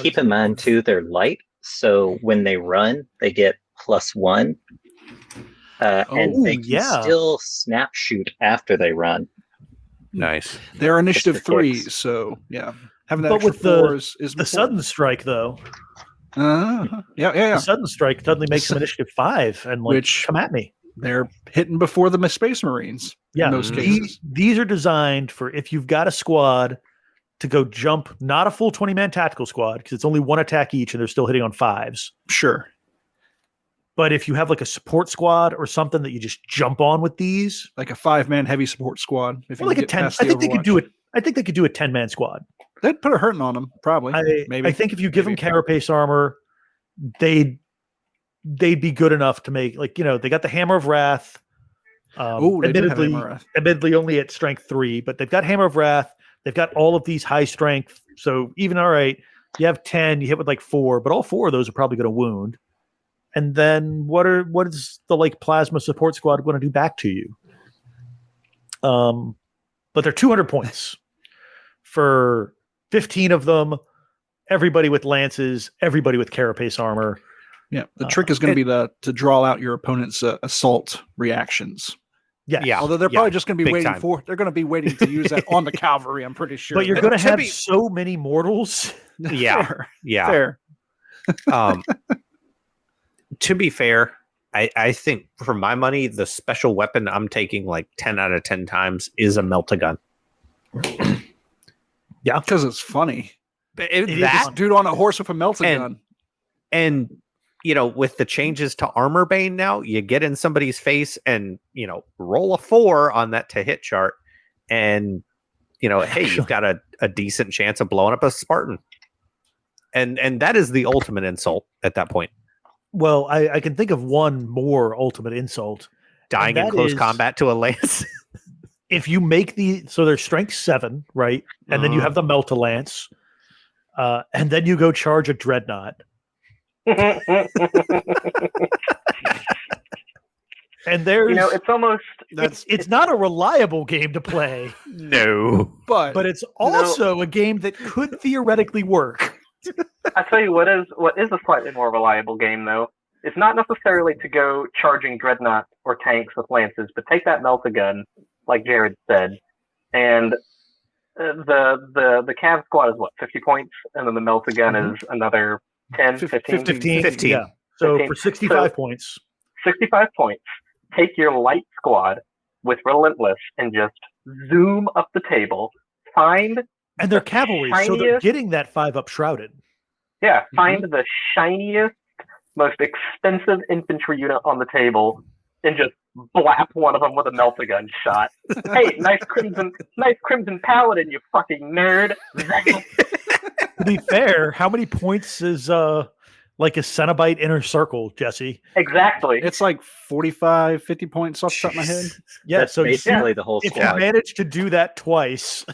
Keep in mind, too, they're light. So when they run, they get +1. And they can still snap shoot after they run. Nice. They're initiative 3, kicks. so yeah. Having that But extra with 4 is the important. sudden strike, though. Yeah. The sudden strike suddenly makes them initiative 5 and come at me. They're hitting before the Space Marines. Yeah, in most cases. These are designed for if you've got a squad to go jump, not a full 20-man tactical squad, because it's only one attack each and they're still hitting on 5s. Sure. But if you have like a support squad or something that you just jump on with these, like a 5-man heavy support squad. If or like a 10, I think they could do it. I think they could do a 10-man squad. They'd put a hurting on them, probably. Maybe. I think if you give them carapace armor, they'd be good enough to make they got the Hammer of Wrath. Admittedly only at strength 3, but they've got Hammer of Wrath. They've got all of these high strength. So even you have 10, you hit with 4, but all 4 of those are probably going to wound. And then what is the plasma support squad going to do back to you? But they're 200 points for 15 of them. Everybody with lances, everybody with carapace armor. Yeah, the trick is going to be to draw out your opponent's assault reactions. Yeah. Although they're probably just going to be waiting time. they're going to be waiting to use that on the cavalry. I'm pretty sure. But you're going to have so many mortals. Yeah. Fair. Yeah. Fair. To be fair, I think for my money, the special weapon I'm taking 10 out of 10 times is a Melta-Gun. Yeah, because it's funny. That dude on a horse with a Melta-Gun. And with the changes to Armor Bane now, you get in somebody's face and roll a 4 on that to hit chart, and hey, you've got a decent chance of blowing up a Spartan. And that is the ultimate insult at that point. Well, I can think of one more ultimate insult. Dying in close combat to a lance. If you make so they're strength 7, right? And then you have the Melta Lance. And then you go charge a Dreadnought. And there's it's almost it's not a reliable game to play. No. But it's also a game that could theoretically work. I tell you what is a slightly more reliable game though. It's not necessarily to go charging dreadnoughts or tanks with lances, but take that Melta-Gun, like Jared said, and the Cav squad is 50 points, and then the Melta-Gun is another 10, 15. 15. Yeah. So 15. For 65 points. 65 points. Take your light squad with Relentless and just zoom up the table. Find and they're cavalry, so they're getting that 5-up shrouded. Yeah, find the shiniest, most expensive infantry unit on the table and just blap one of them with a Melta-Gun shot. Hey, nice crimson paladin, you fucking nerd. To be fair, how many points is like a Cenobite inner circle, Jesse. Exactly. It's like 45, 50 points off the top of my head. Yeah, That's so basically the whole if squad. you manage to do that twice,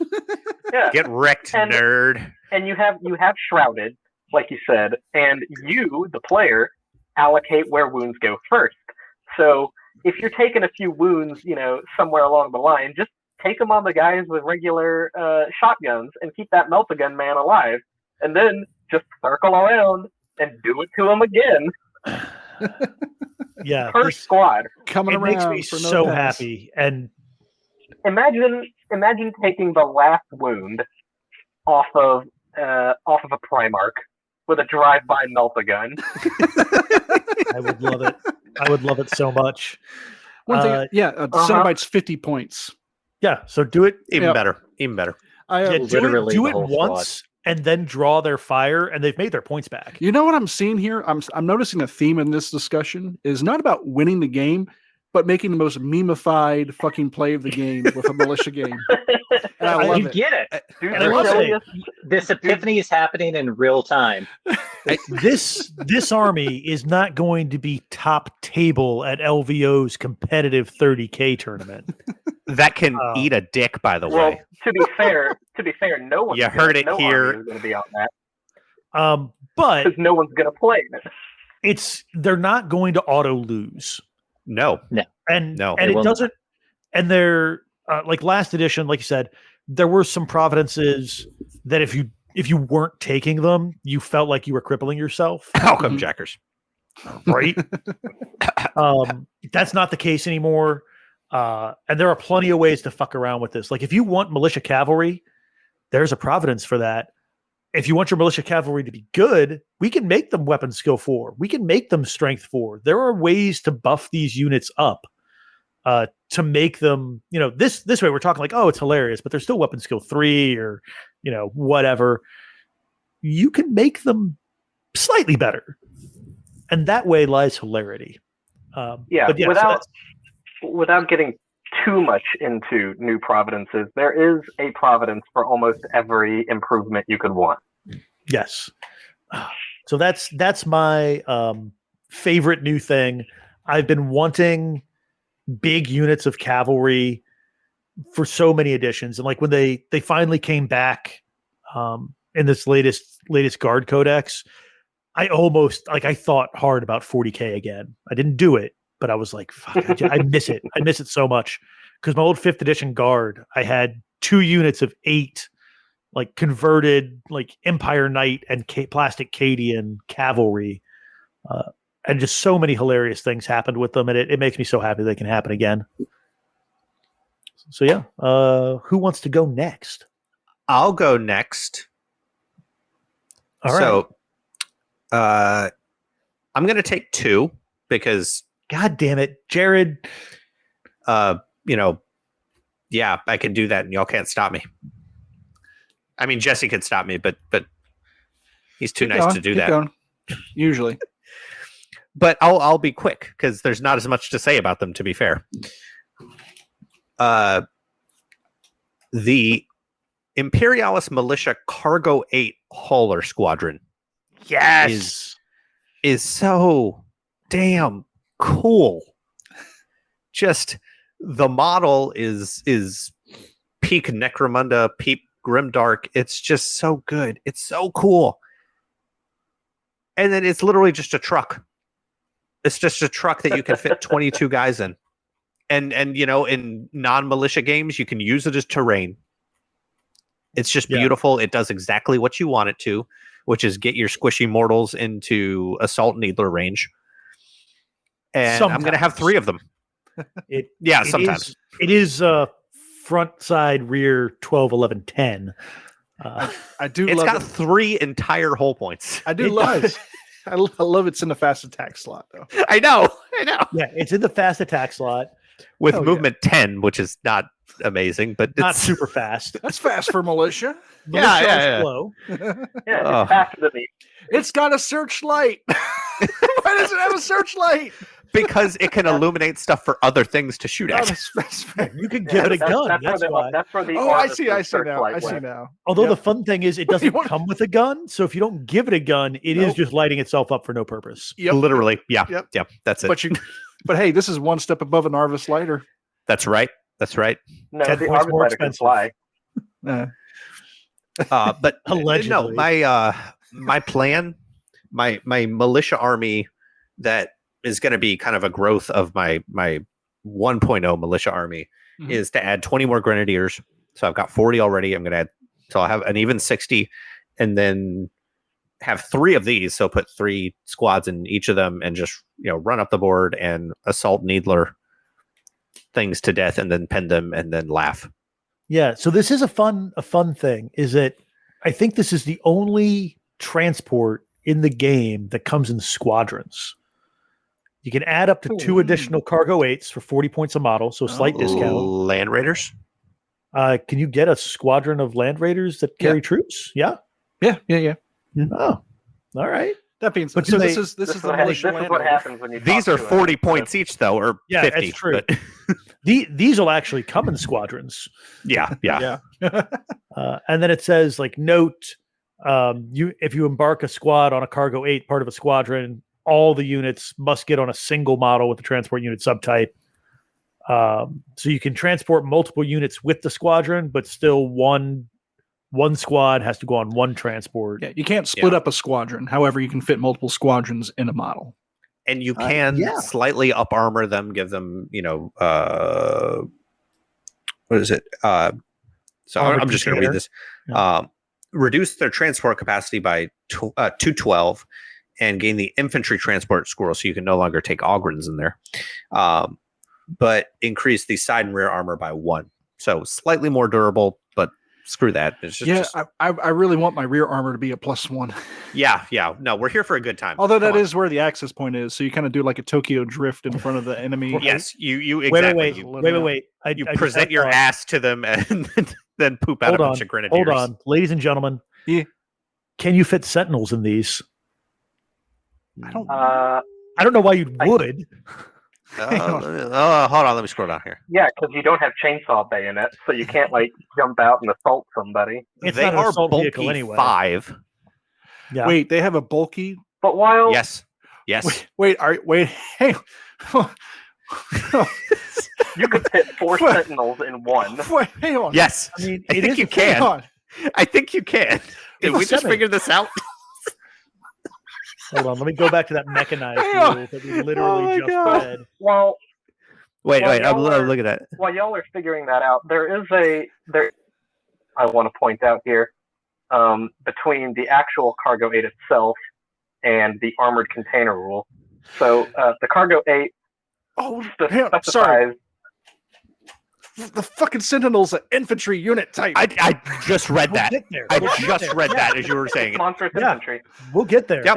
Yeah. Get wrecked, And- nerd. And you have shrouded, like you said, and you, the player, allocate where wounds go first. So if you're taking a few wounds, somewhere along the line, just take them on the guys with regular shotguns and keep that melt-a-gun man alive, and then just circle around and do it to him again. yeah, Per squad. Coming it makes around me for another so pass. happy. And Imagine taking the last wound off of a Primarch with a drive-by melt-a-gun. I would love it. I would love it so much. One thing, Cenobite's 50 points. Yeah, so do it. Even Yep. better. Even better. I Yeah, Literally do the it whole once and then draw their fire, and they've made their points back. You know what I'm seeing here? I'm noticing a theme in this discussion is not about winning the game, but making the most memeified fucking play of the game with a militia game. And I love You it. get it. Dude, And I will say, This epiphany is happening in real time. this army is not going to be top table at LVO's competitive 30K tournament. That can eat a dick, by the well, way. to be fair, no one. You heard it here. Is going to be on that But because no one's going to play it. they're not going to auto lose. No. And No, and they it will doesn't. And they're like last edition, like you said, there were some providences that if you weren't taking them, you felt like you were crippling yourself. Welcome, Jackers. Right? That's not the case anymore. And there are plenty of ways to fuck around with this. Like if you want militia cavalry, there's a providence for that. If you want your militia cavalry to be good, we can make them weapon skill 4. We can make them strength 4. There are ways to buff these units up to make them, this way we're talking like, oh, it's hilarious, but they're still weapon skill 3 or, whatever. You can make them slightly better. And that way lies hilarity. But without getting too much into new providences, there is a providence for almost every improvement you could want. Yes. So that's my favorite new thing. I've been wanting big units of cavalry for so many editions, and like when they finally came back in this latest guard codex, I almost I thought hard about 40K again. I didn't do it, but I was like, fuck, I miss it. I miss it so much because my old 5th edition guard, I had 2 units of 8 like converted like Empire Knight and plastic Cadian cavalry. And just so many hilarious things happened with them. And it makes me so happy they can happen again. So yeah. Who wants to go next? I'll go next. All right. So I'm going to take 2 because God damn it, Jared. yeah, I can do that and y'all can't stop me. I mean, Jesse could stop me, but he's too nice to do that. Going. Usually. But I'll be quick because there's not as much to say about them, to be fair. The Imperialis Militia Cargo 8 Hauler Squadron is so damn cool. Just the model is peak Necromunda, peak Grimdark. It's just so good. It's so cool. And then it's literally just a truck. It's just a truck that you can fit 22 guys in. And in non-militia games, you can use it as terrain. It's just beautiful. It does exactly what you want it to, which is get your squishy mortals into assault needler range. And I'm going to have 3 of them. Sometimes. It is front, side, rear, 12, 11, 10. I do. It's love got it. 3 entire hull points. I do love it. I love it's in the fast attack slot though. I know. Yeah, it's in the fast attack slot With movement 10, which is not amazing, but it's not super fast. That's fast for militia. Yeah. Slow. Yeah, Oh. it's faster than me. It's got a searchlight. Why does it have a searchlight? Because it can illuminate stuff for other things to shoot at. That's fair. You can give it a gun. That's why. That's where the Oh, I artist see. I with see now. searchlight I see went. now. Although Yep. the fun thing is, it doesn't come with a gun. So if you don't give it a gun, it is Nope. just lighting itself up for no purpose. Yep. Literally. Yeah. Yep. Yep. That's it. But hey, this is one step above an Arvis lighter. That's right. That's right. No, 10 the points more arbitrator can expensive. fly. But Allegedly. no, my plan, my militia army that is going to be kind of a growth of my 1.0 militia army Mhm. is to add 20 more grenadiers. So I've got 40 already. I'm going to add, so I'll have an even 60, and then have 3 of these. So put 3 squads in each of them, and just run up the board and assault Needler things to death, and then pin them, and then laugh. Yeah. So this is a fun thing. Is that I think this is the only transport in the game that comes in squadrons. You can add up to 2 additional cargo 8s for 40 points a model, so slight discount. Land Raiders. Can you get a squadron of Land Raiders that carry troops? Yeah. Yeah. Oh, all right. That being But said, so do this they- is the militia This is land what order. happens when you. These talk are to an 40 expert. points each, though, or Yeah, 50. it's true. But These will actually come in squadrons. yeah. And then it says, like, note, if you embark a squad on a cargo 8 part of a squadron, all the units must get on a single model with the transport unit subtype. So you can transport multiple units with the squadron, but still one squad has to go on one transport. Yeah, you can't split up a squadron. However, you can fit multiple squadrons in a model. And you can slightly up armor them, give them, what is it? So Armored I'm just going to read this. Reduce their transport capacity by 212 and gain the infantry transport score, so you can no longer take Ogrins in there. But increase the side and rear armor by 1. So slightly more durable, but screw that. It's just, I really want my rear armor to be a +1. Yeah. No, we're here for a good time. Although that is where the access point is, so you kind of do like a Tokyo drift in front of the enemy. Yes, you exactly. Wait. You present your ass to them and then poop out a bunch of grenadiers. Hold on, ladies and gentlemen. Yeah. Can you fit sentinels in these? I don't. I don't know why you would. Hold on, let me scroll down here. Yeah, because you don't have chainsaw bayonets, so you can't jump out and assault somebody. It's They not an are assault bulky vehicle anyway. 5. Yeah. Wait, they have a bulky. But while Yes. Wait, hang. you could fit 4 sentinels in one. Wait, hang on. Yes. I mean, I it think is you a can. Hang on. I think you can. Did we just figure this out? Hold on, let me go back to that mechanized Hang on. rule that we literally just God. read. Well, Wait, Well, I'm y'all are- looking at it. while y'all are figuring that out, there I want to point out here between the actual cargo 8 itself and the armored container rule. So the cargo 8 Oh, specifies. sorry. The fucking Sentinel's an infantry unit type. I just read that. We'll get there. I We'll get just there. read Yeah. that as you were saying it. Monstrous Yeah. infantry. We'll get there. Yep.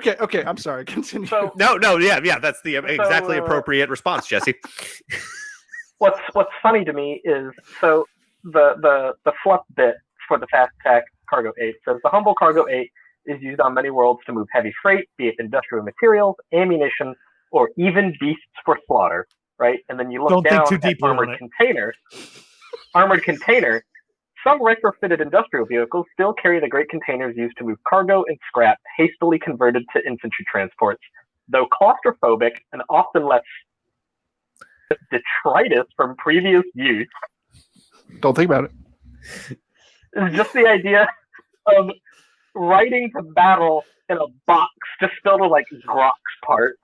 Yeah. Okay. I'm sorry. Continue. So No, yeah, that's the exactly appropriate response, Jesse. what's funny to me is the fluff bit for the fast attack cargo 8 says the humble cargo 8 is used on many worlds to move heavy freight, be it industrial materials, ammunition, or even beasts for slaughter. Right, and then you look Don't think down too at deeply on armored it. container. Armored container. Some retrofitted industrial vehicles still carry the great containers used to move cargo and scrap, hastily converted to infantry transports. Though claustrophobic and often left detritus from previous use, Don't think about it. is just the idea of riding to battle in a box just filled with Grox parts.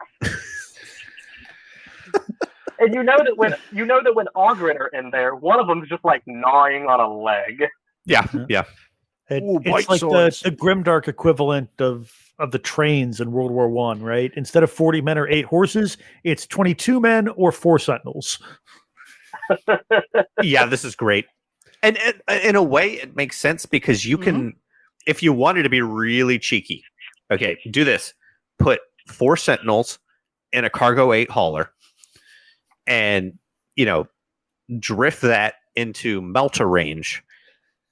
And you know that when Ogren are in there, one of them's just gnawing on a leg. Yeah. Ooh, bite It's like swords. the grimdark equivalent of the trains in World War One, right? Instead of 40 men or 8 horses, it's 22 men or 4 sentinels. Yeah, this is great. And in a way, it makes sense because you can, if you wanted to be really cheeky, okay, do this. Put 4 sentinels in a cargo 8 hauler and, drift that into melta range.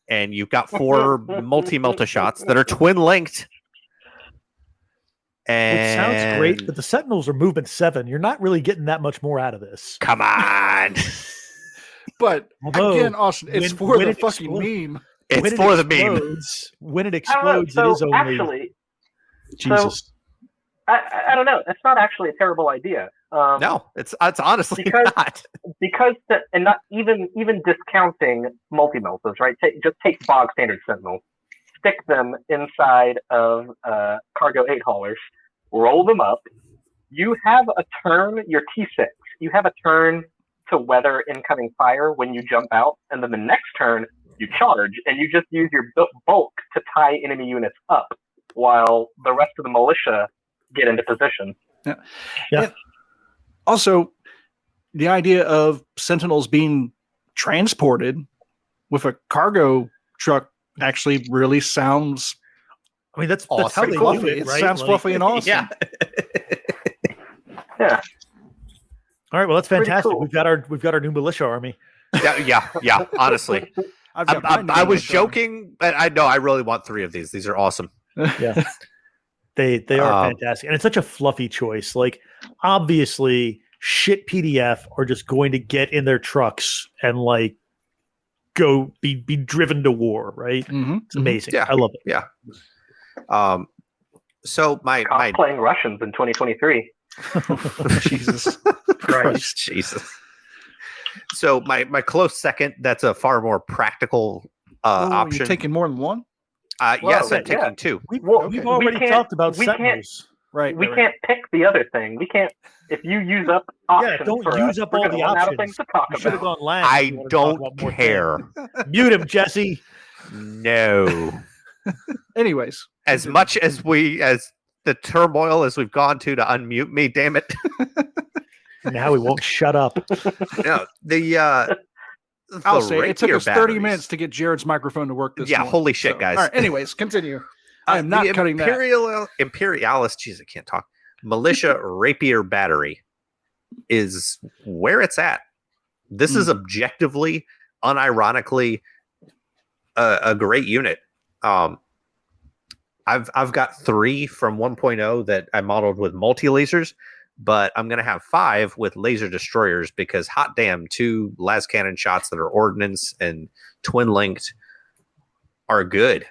And you've got 4 multi-melta shots that are twin linked. And It sounds great, but the Sentinels are movement 7. You're not really getting that much more out of this. come on. But Although, again, Austin, it's when- for when the it fucking explo- meme. It's when it for the meme. explodes, when it I don't know, explodes, it is only actually, Jesus. I don't know. It's not actually a terrible idea. No, it's honestly because- not. And not even discounting multi-meltas, right? Just take bog standard Sentinels, stick them inside of cargo 8 haulers, roll them up. You have a turn, your T6. You have a turn to weather incoming fire when you jump out, and then the next turn you charge, and you just use your bulk to tie enemy units up, while the rest of the militia get into position. Yeah. And also, the idea of Sentinels being transported with a cargo truck actually really sounds I mean, that's Oh, how it's they pretty do cool. it, It right? sounds Like- fluffy and awesome. Yeah. Yeah. All right, well, that's Pretty fantastic. cool. We've got our new militia army. Yeah. Honestly, I've got my I name was on it. joking, but I know I really want 3 of these. These are awesome. Yeah, they are Um, fantastic, and it's such a fluffy choice. Like, obviously, shit PDF are just going to get in their trucks and like go be driven to war. Right? Mhm. It's amazing. Yeah. I love it. Yeah. So my Cosplaying Russians in 2023. Jesus Christ, Jesus. So my close second. That's a far more practical Oh, option. you're taking more than one? Yes, I'm yeah. taking 2. We've Okay. already can't- talked about we can't- Sentinels. Right. We right, can't pick the other thing. We can't. If you use up options, don't for use us, up we're all gonna the run out of options. things to talk You should have about. gone last. if I you wanted to talk don't about more care. things. Mute him, Jesse. No. right. Anyways, As much as the turmoil as we've gone to unmute me, damn it. Now he won't shut up. No, I'll say it took rapier us 30 batteries. minutes to get Jared's microphone to work this Yeah, morning. holy shit, guys. All right, anyways, continue. I am not the cutting that. Imperialist, jeez, I can't talk. Militia rapier battery is where it's at. This is objectively, unironically, a great unit. I've got 3 from 1.0 that I modeled with multi lasers, but I'm gonna have 5 with laser destroyers because hot damn, 2 las cannon shots that are ordnance and twin linked are good.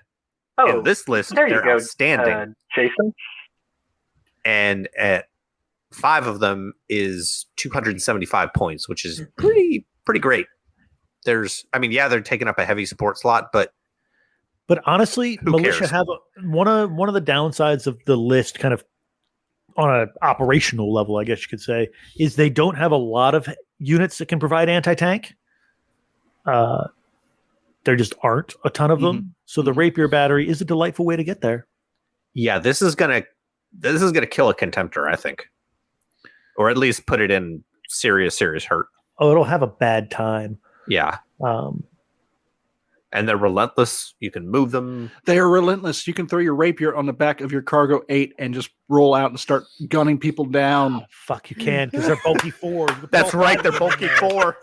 Oh, In this list, there you they're go, outstanding. Jason. And at 5 of them is 275 points, which is pretty great. They're taking up a heavy support slot, but But honestly, Who militia cares? have one of the downsides of the list, kind of on an operational level, I guess you could say, is they don't have a lot of units that can provide anti-tank. There just aren't a ton of them. So the rapier battery is a delightful way to get there. yeah, this is gonna kill a contemptor, I think, or at least put it in serious hurt. Oh, it'll have a bad time. Yeah, Um, and they're relentless. You can move them. They are relentless. You can throw your rapier on the back of your cargo 8 and just roll out and start gunning people down. fuck, you can because they're bulky 4. That's right, they're bulky 4.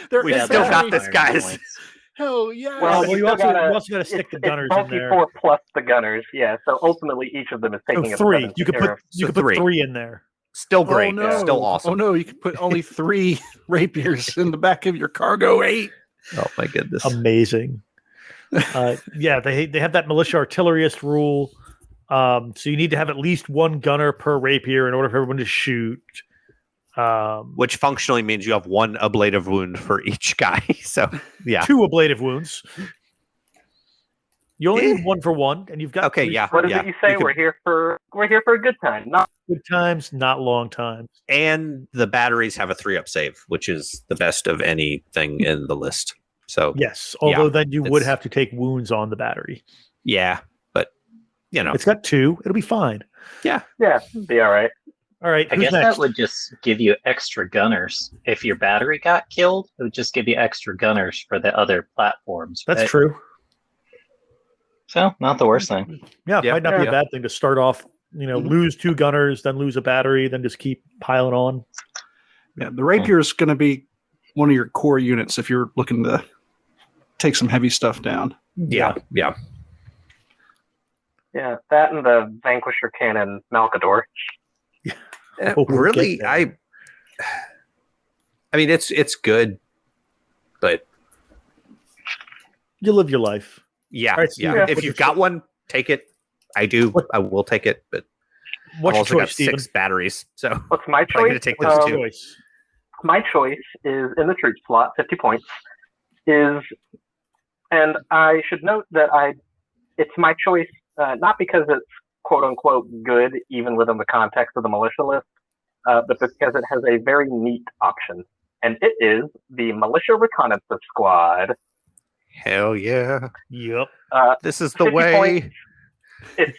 They're We Yeah, still they're got fine this, guys. points. Hell yeah. Well, you still also gotta- got to stick the It's gunners in bulky there. 4 plus the gunners. Yeah, so ultimately each of them is So taking up 3. 7 You could or- put 3. 3 in there. Still great. Oh, no. Still awesome. Oh no, you can put only 3 rapiers in the back of your cargo 8. Oh my goodness. Amazing. Yeah, they have that militia artillerist rule. So you need to have at least 1 gunner per rapier in order for everyone to shoot. Which functionally means you have 1 ablative wound for each guy. So yeah. 2 ablative wounds. You only need 1 for 1, and you've got Okay, 3 yeah. What is it you say? You can- We're here for a good time, not good times, not long times. And the batteries have a 3-up save, which is the best of anything in the list. So Yes, although Yeah, then you would it's- have to take wounds on the battery. yeah, but It's got 2. It'll be fine. yeah, be all right. All right, I who's guess next? that would just give you extra gunners. If your battery got killed, it would just give you extra gunners for the other platforms. That's But- true. So, not the worst thing. Yeah, it Yeah, might not be yeah. a bad thing to start off, lose 2 gunners, then lose a battery, then just keep piling on. Yeah, the rapier is going to be one of your core units if you're looking to take some heavy stuff down. yeah. Yeah, that and the Vanquisher Cannon Malkador. We'll Really, get there. I mean, it's good, but You live your life. yeah, All right, Steven, yeah. what's If your you've got one, take it. I do. What- I will take it, but I've What's your also choice, got Steven? 6 batteries, so What's my I'm choice? going to take What's those your two. choice? My choice is in the troop slot, 50 points. And I should note that it's my choice not because it's quote unquote good, even within the context of the militia list, but because it has a very neat option, and it is the Militia Reconnaissance Squad. Hell yeah! Yep. This is the 50 way. points. It's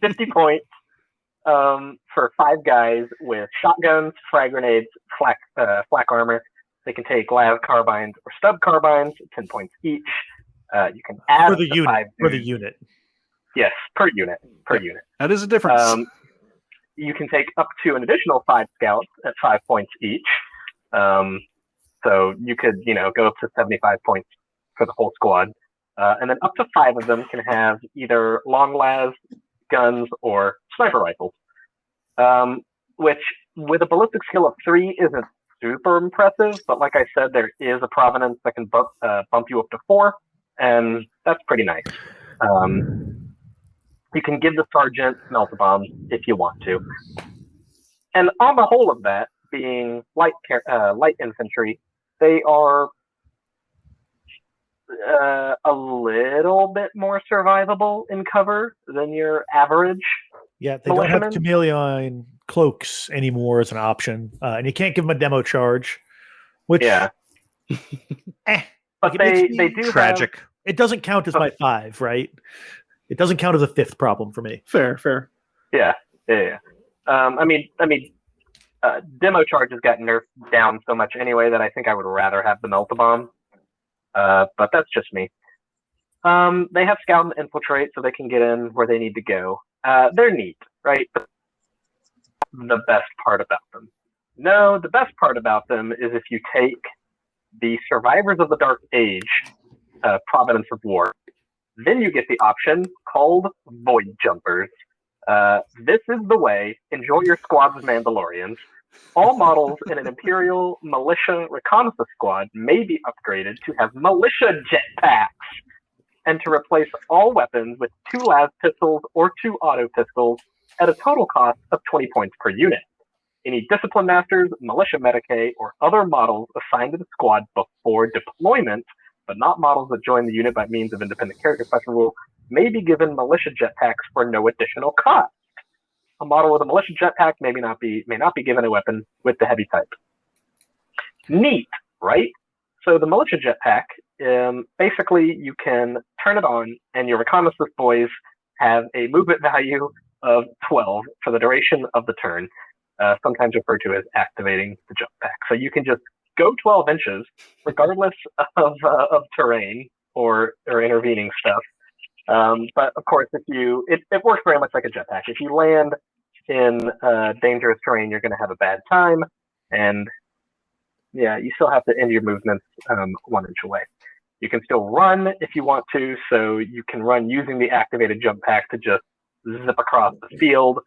50 points for 5 guys with shotguns, frag grenades, flak armor. They can take lav carbines or stub carbines, 10 points each. You can add For the up to unit. 5 For the dudes. unit. Yes, per unit. Unit. That is a difference. You can take up to an additional 5 scouts at 5 points each. So you could, go up to 75 points for the whole squad. And then up to 5 of them can have either long las, guns, or sniper rifles. Which, with a ballistic skill of 3, isn't super impressive, but like I said, there is a provenance that can bump you up to 4, and that's pretty nice. You can give the sergeant melta bombs if you want to. And on the whole of that, being light infantry, they are a little bit more survivable in cover than your average. Yeah, they don't have militiamen. chameleon cloaks anymore as an option, and you can't give them a demo charge. Which, Yeah. But like, it makes they me do Tragic. It doesn't count as my 5, right? It doesn't count as a 5th problem for me. Fair. Yeah. I mean, demo charges got nerfed down so much anyway that I think I would rather have the melta bomb. But that's just me. They have scout and infiltrate, so they can get in where they need to go. They're neat, right? But the best part about them. No, the best part about them is if you take the Survivors of the Dark Age, Providence of War, then you get the option called Void Jumpers. This is the way. Enjoy your squads of Mandalorians. All models in an Imperial Militia Reconnaissance Squad may be upgraded to have militia jetpacks, and to replace all weapons with 2 las pistols or 2 auto pistols at a total cost of 20 points per unit. Any Discipline Masters, Militia Medicae, or other models assigned to the squad before deployment, but not models that join the unit by means of independent character selection rule, may be given militia jetpacks for no additional cost. A model with a militia jetpack may not be given a weapon with the heavy type. Neat, right? So the militia jetpack, basically you can turn it on, and your reconnaissance boys have a movement value of 12 for the duration of the turn, sometimes referred to as activating the jetpack. So you can just go 12 inches, regardless of terrain or intervening stuff. But of course, it works very much like a jetpack. If you land in dangerous terrain, you're going to have a bad time, and yeah, you still have to end your movements 1 inch away. You can still run if you want to, so you can run using the activated jump pack to just zip across the field.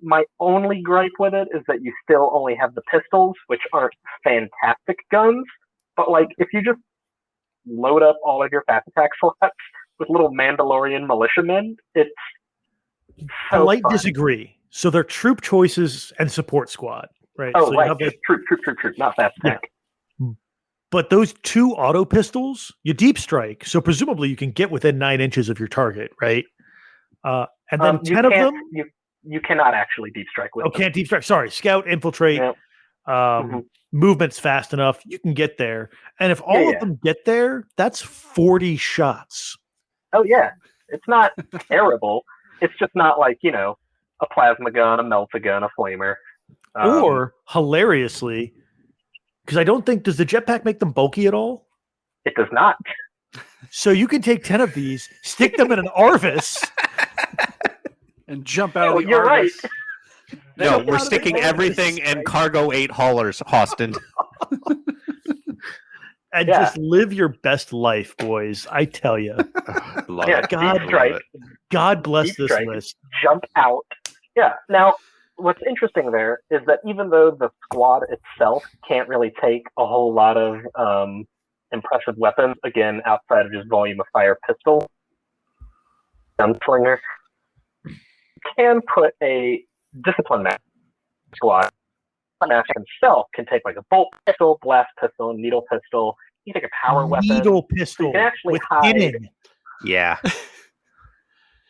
My only gripe with it is that you still only have the pistols, which aren't fantastic guns, but like if you just load up all of your fast attack slots with little Mandalorian militiamen, it's so Polite fun. disagree. So they're troop choices and support squad, right? Oh, so right. You have, like, Troop, not fast attack. but those 2 auto pistols, you deep strike, so presumably you can get within 9 inches of your target, right? And then 10 of them. You cannot actually deep strike with them. Can't deep strike. Sorry, scout, infiltrate. Yep. Movement's fast enough. You can get there, and if all of them get there, that's 40 shots. Oh yeah, it's not terrible. It's just not like a plasma gun, a melta gun, a flamer. Or hilariously, because I don't think does the jetpack make them bulky at all? It does not. So you can take 10 of these, stick them in an Arvis, and jump out of the you're Argus. right. No, we're sticking everything in cargo 8 haulers, Austin. and just live your best life, boys. I tell you. Love it. God bless Deep this strike. list. Jump out. Yeah. Now, what's interesting there is that even though the squad itself can't really take a whole lot of impressive weapons, again, outside of just volume of fire pistol, gunslinger, can put a discipline match squad. Master himself can take like a bolt pistol, blast pistol, needle pistol. You can take a power weapon. Needle pistol. So you can actually with hide. pinning. Yeah.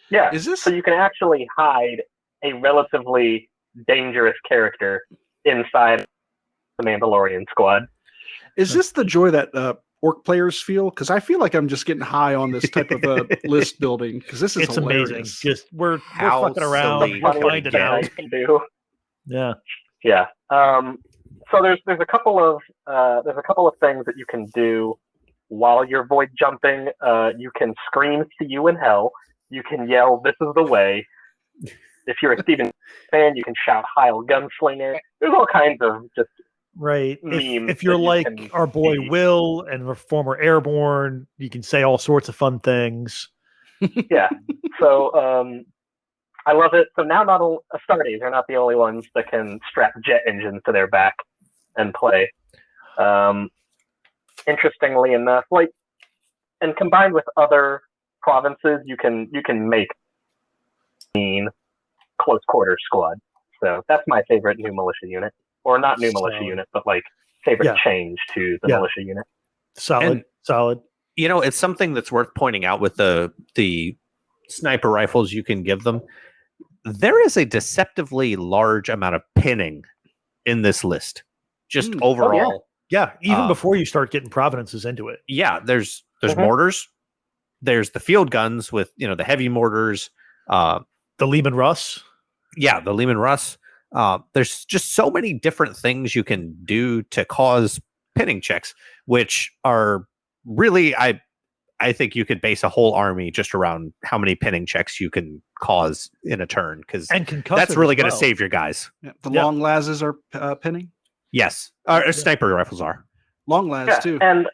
Yeah. Is this So you can actually hide a relatively dangerous character inside the Mandalorian squad. is this the joy that orc players feel? Because I feel like I'm just getting high on this type of list building. Because this is It's hilarious. amazing. Just we're How fucking around. silly We're Funniest finding thing out. I can do. Yeah. Yeah. So there's a couple of things that you can do while you're void jumping. You can scream "See you in hell." You can yell "This is the way." If you're a Steven fan, you can shout "Heil Gunslinger." There's all kinds of just Right. memes If you're that you like can our boy see. Will and we're former airborne, you can say all sorts of fun things. Yeah. So I love it. So now not only Astartes are not the only ones that can strap jet engines to their back and play. Interestingly enough, and combined with other provinces, you can make mean close quarter squad. So that's my favorite new militia unit, or not new militia unit, but favorite change to the militia unit. Solid. You know, it's something that's worth pointing out with the sniper rifles you can give them. There is a deceptively large amount of pinning in this list, just overall. Oh, yeah, even before you start getting provinces into it. Yeah, there's mortars, there's the field guns with the heavy mortars, the Leman Russ. Yeah, the Leman Russ. There's just so many different things you can do to cause pinning checks, which are really I think you could base a whole army just around how many pinning checks you can cause in a turn, because that's really going to save your guys. Yeah, the long lasses are pinning. Yes, sniper rifles are long las too. And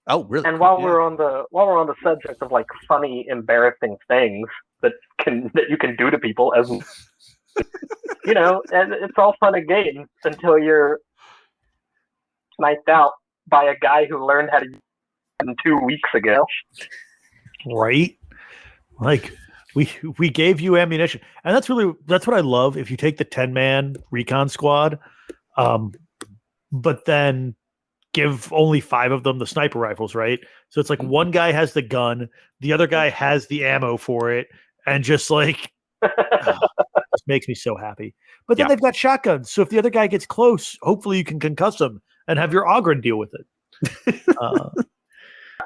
oh, really? And while we're on the subject of funny, embarrassing things that you can do to people, as and it's all fun and games until you're sniped out by a guy who learned how to use it 2 weeks ago. Right? We gave you ammunition, and that's what I love. If you take the 10-man recon squad, but then give only 5 of them the sniper rifles, right? So it's one guy has the gun, the other guy has the ammo for it, and just it makes me so happy. But then they've got shotguns, so if the other guy gets close, hopefully you can concuss him and have your Ogren deal with it.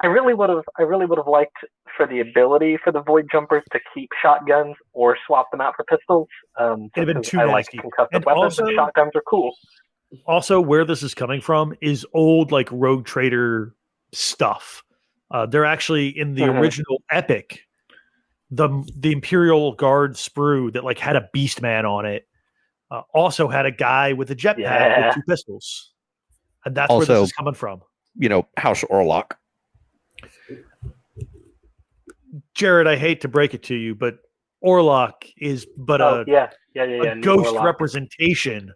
I really would have liked for the ability for the void jumpers to keep shotguns or swap them out for pistols. It'd been too I like nasty. concussive And weapons, also, and shotguns are cool. Also, where this is coming from is old Rogue Trader stuff. They're actually in the original Epic, the Imperial Guard sprue that had a Beast Man on it. Also had a guy with a jetpack with 2 pistols, and that's where this is coming from. House Orlock. Jared, I hate to break it to you, but Orlock is a ghost Orlock representation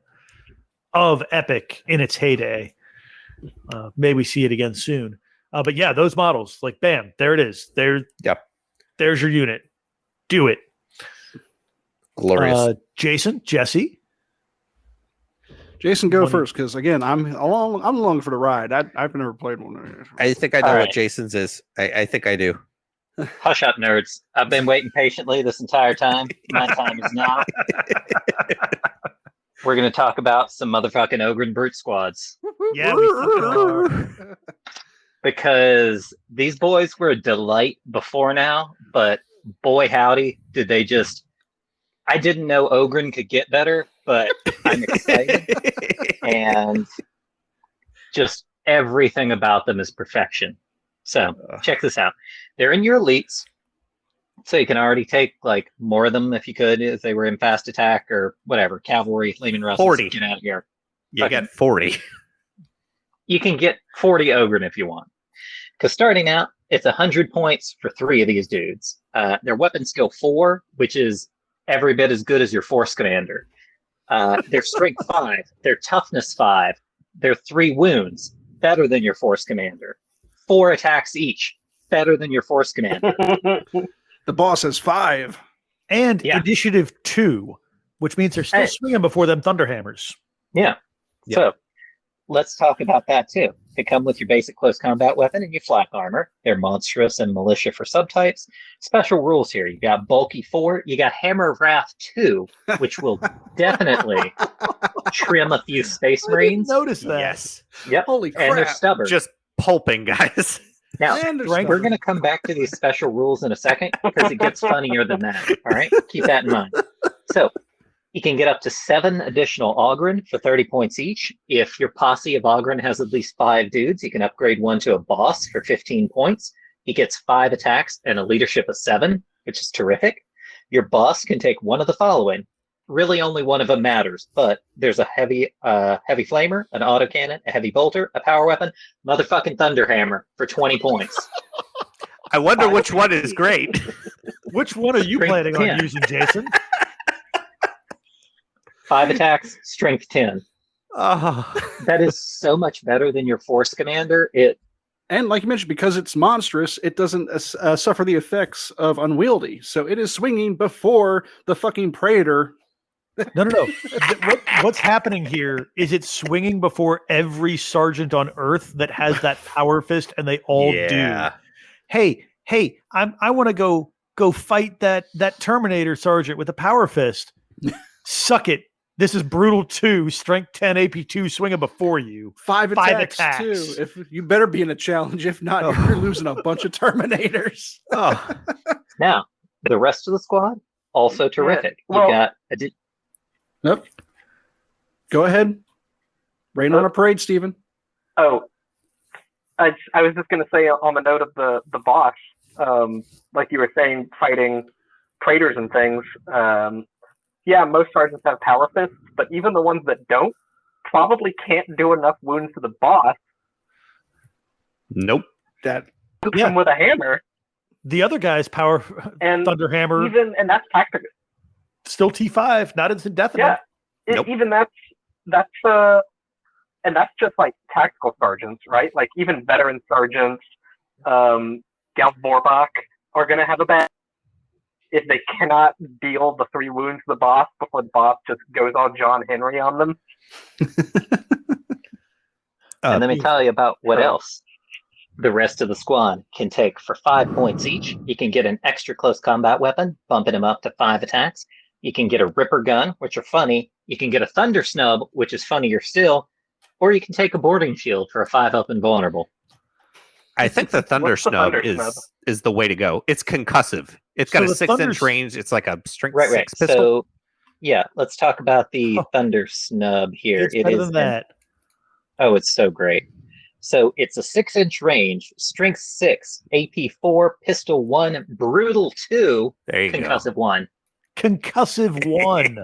of Epic in its heyday. May we see it again soon. But yeah, those models, bam, there it is. There's your unit. Do it. Glorious. Jesse. Jason, go first, because again, I'm along for the ride. I've never played one. I think I know what Jason's is. I think I do. Hush up, nerds. I've been waiting patiently this entire time. My time is now. We're going to talk about some motherfucking Ogre Brute squads. Yeah, we fucking are. Because these boys were a delight before now, but boy howdy, did they just... I didn't know Ogren could get better, but I'm excited. And just everything about them is perfection. So check this out. They're in your elites, so you can already take more of them if you could, if they were in fast attack or whatever. Cavalry, Leman Russ, 40. Get out of here. You get 40. You can get 40 Ogren if you want. Because starting out, it's 100 points for 3 of these dudes. Their weapon skill 4, which is every bit as good as your force commander. Their strength 5, their toughness 5, their 3 wounds, better than your force commander. 4 attacks each, better than your force commander. The boss has 5. And Yeah. initiative 2, which means they're still swinging before them Thunderhammers. Yeah. Yep. So let's talk about that too. They come with your basic close combat weapon and your flak armor. They're monstrous and militia for subtypes. Special rules here. You got bulky 4. You got hammer of wrath 2, which will definitely trim a few space marines. Notice that. Yes. Yep. Holy And they're crap. stubborn. Just pulping, guys. Now, And they're we're stubborn. going to come back to these special rules in a second because it gets funnier than that. All right? Keep that in mind. So, you can get up to 7 additional Ogren for 30 points each. If your posse of Ogren has at least 5 dudes, you can upgrade one to a boss for 15 points. He gets 5 attacks and a leadership of 7, which is terrific. Your boss can take one of the following. Really, only one of them matters, but there's a heavy flamer, an autocannon, a heavy bolter, a power weapon, motherfucking thunderhammer for 20 points. I wonder which one is great. Which one are you Strength planning 10. on using, Jason? 5 attacks, strength 10. Oh. That is so much better than your force commander. And like you mentioned, because it's monstrous, it doesn't suffer the effects of unwieldy. So it is swinging before the fucking Praetor. No. What's happening here is it's swinging before every sergeant on Earth that has that power fist, and they all do. Hey, I want to go fight that Terminator sergeant with a power fist. Suck it. This is brutal 2, strength 10, AP 2, swinging before you. 5 attacks, attacks. too. If you better be in a challenge. If not, you're losing a bunch of Terminators. Oh. Now, the rest of the squad, also terrific. well- You got Yep. Go ahead. Rain on a parade, Stephen. Oh, I was just going to say on the note of the boss, like you were saying, fighting traitors and things. Yeah, most sergeants have power fists, but even the ones that don't probably can't do enough wounds to the boss. Nope. That Hooks him with a hammer, The other guy's power and Thunderhammer, and that's tactical. still T5, not instant death. Yeah, Nope. even that's and that's just like tactical sergeants, right? Like even veteran sergeants, Gaunt Borbach are going to have a bad if they cannot deal the 3 wounds to the boss before the boss just goes all John Henry on them. and let me tell you about what else the rest of the squad can take for 5 points each. You can get an extra close combat weapon, bumping him up to 5 attacks. You can get a Ripper gun, which are funny. You can get a Thunder Snub, which is funnier still. Or you can take a boarding shield for a 5 up and vulnerable. I think the Thunder What's the Snub Thunder Snub? is the way to go. It's concussive. It's got So a the 6-inch Thunder's- range. It's like a strength Right. 6 pistol. So, yeah, let's talk about the Thunder Snub here. It's better than that. Oh, it's so great. So it's a 6-inch range, strength 6, AP 4, pistol 1, brutal 2, There you go. concussive 1. Concussive 1.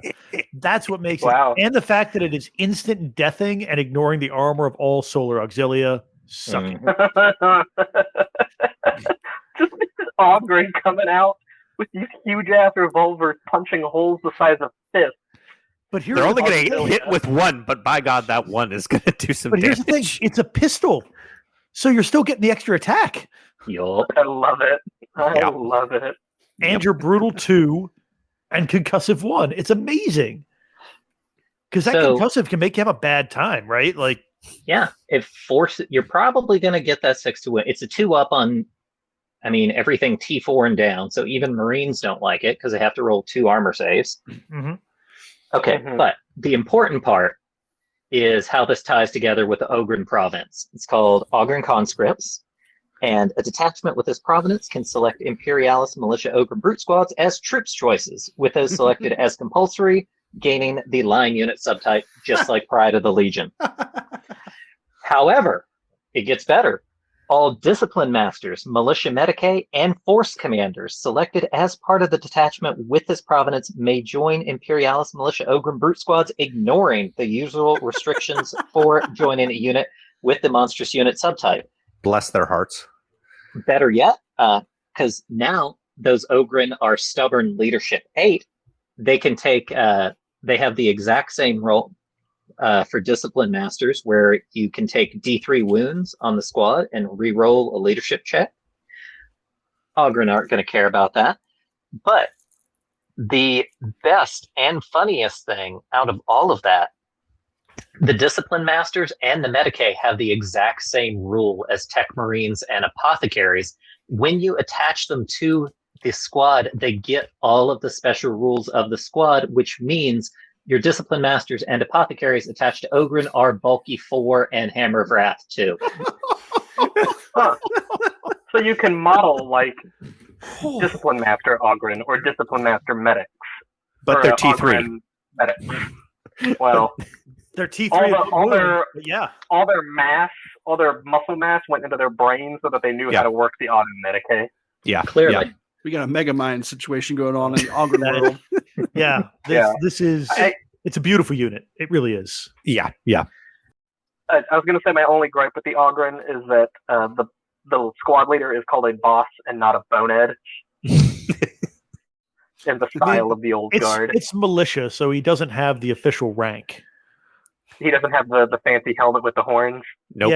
That's what makes Wow. it. And the fact that it is instant deathing and ignoring the armor of all solar auxilia. Suck it. Just this Ogren coming out with these huge ass revolvers punching holes the size of fists. But here's They're the only going to Auxilia. hit with 1, but by God, that 1 is going to do some But here's damage. the thing: it's a pistol, so you're still getting the extra attack, Yup. I love it. I Yeah. love it. and you're brutal 2 and concussive 1. It's amazing because that So- concussive can make you have a bad time, right? Like, Yeah, if force, you're probably going to get that 6 to win. It's a 2 up on, everything T4 and down. So even Marines don't like it because they have to roll 2 armor saves. mhm. Okay, Mhm. but the important part is how this ties together with the Ogren province. It's called Ogren Conscripts, and a detachment with this province can select Imperialis Militia Ogren Brute Squads as troops choices, with those selected as compulsory, gaining the line unit subtype, just like Pride of the Legion. However, it gets better. All discipline masters, militia medicae, and force commanders selected as part of the detachment with this provenance may join Imperialis Militia Ogren Brute Squads, ignoring the usual restrictions for joining a unit with the monstrous unit subtype. Bless their hearts. Better yet, because now those Ogren are stubborn leadership 8. They can take, they have the exact same role for Discipline Masters, where you can take D3 wounds on the squad and re-roll a leadership check. Ogren aren't going to care about that. But the best and funniest thing out of all of that, the Discipline Masters and the Medicae have the exact same rule as Tech Marines and Apothecaries. When you attach them to the squad, they get all of the special rules of the squad, which means your Discipline Masters and Apothecaries attached to Ogren are Bulky 4 and Hammer of Wrath 2. Huh. So you can model like Discipline Master Ogren or Discipline Master Medics. But they're T3. Ogren Medics. Well, They're T3. all their mass, all their muscle mass went into their brains so that they knew how to work the Ogren Medicae. Yeah, Clearly. Yeah. We got a Mega Mind situation going on in the Ogren world. Yeah, this is it's a beautiful unit. It really is. Yeah. I was going to say my only gripe with the Ogren is that the squad leader is called a boss and not a bonehead. In the style of the old guard. It's militia, so he doesn't have the official rank. He doesn't have the fancy helmet with the horns. Nope.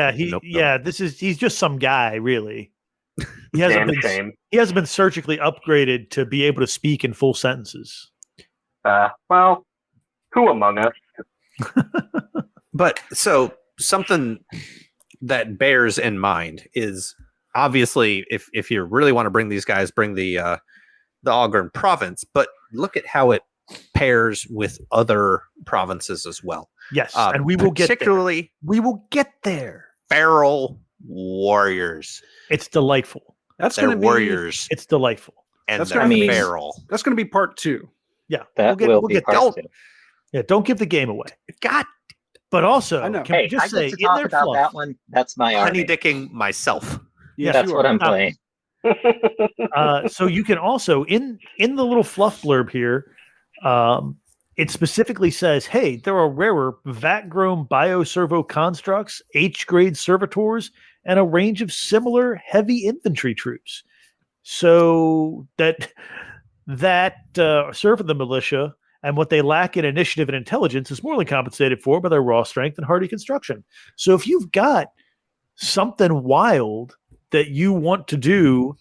Yeah, he's just some guy, really. He hasn't been surgically upgraded to be able to speak in full sentences. Well, who among us? But so something that bears in mind is obviously if you really want to bring these guys, bring the Ogren province, but look at how it pairs with other provinces as well. Yes, and we will get particularly there. We will get there. Feral warriors. It's delightful. They're warriors. It's delightful. And that's they're gonna be feral. That's going to be part 2. Yeah, That will be part 2. Yeah, don't give the game away. God, but also, I know. can we just I say get to in talk their about fluff, that one. That's my army. honey dicking myself. Yes, That's you what are. I'm playing. so you can also in the little fluff blurb here, it specifically says, hey, there are rarer vat-grown bioservo constructs, H-grade servitors, and a range of similar heavy infantry troops. So that serve in the militia, and what they lack in initiative and intelligence is more than compensated for by their raw strength and hardy construction. So if you've got something wild that you want to do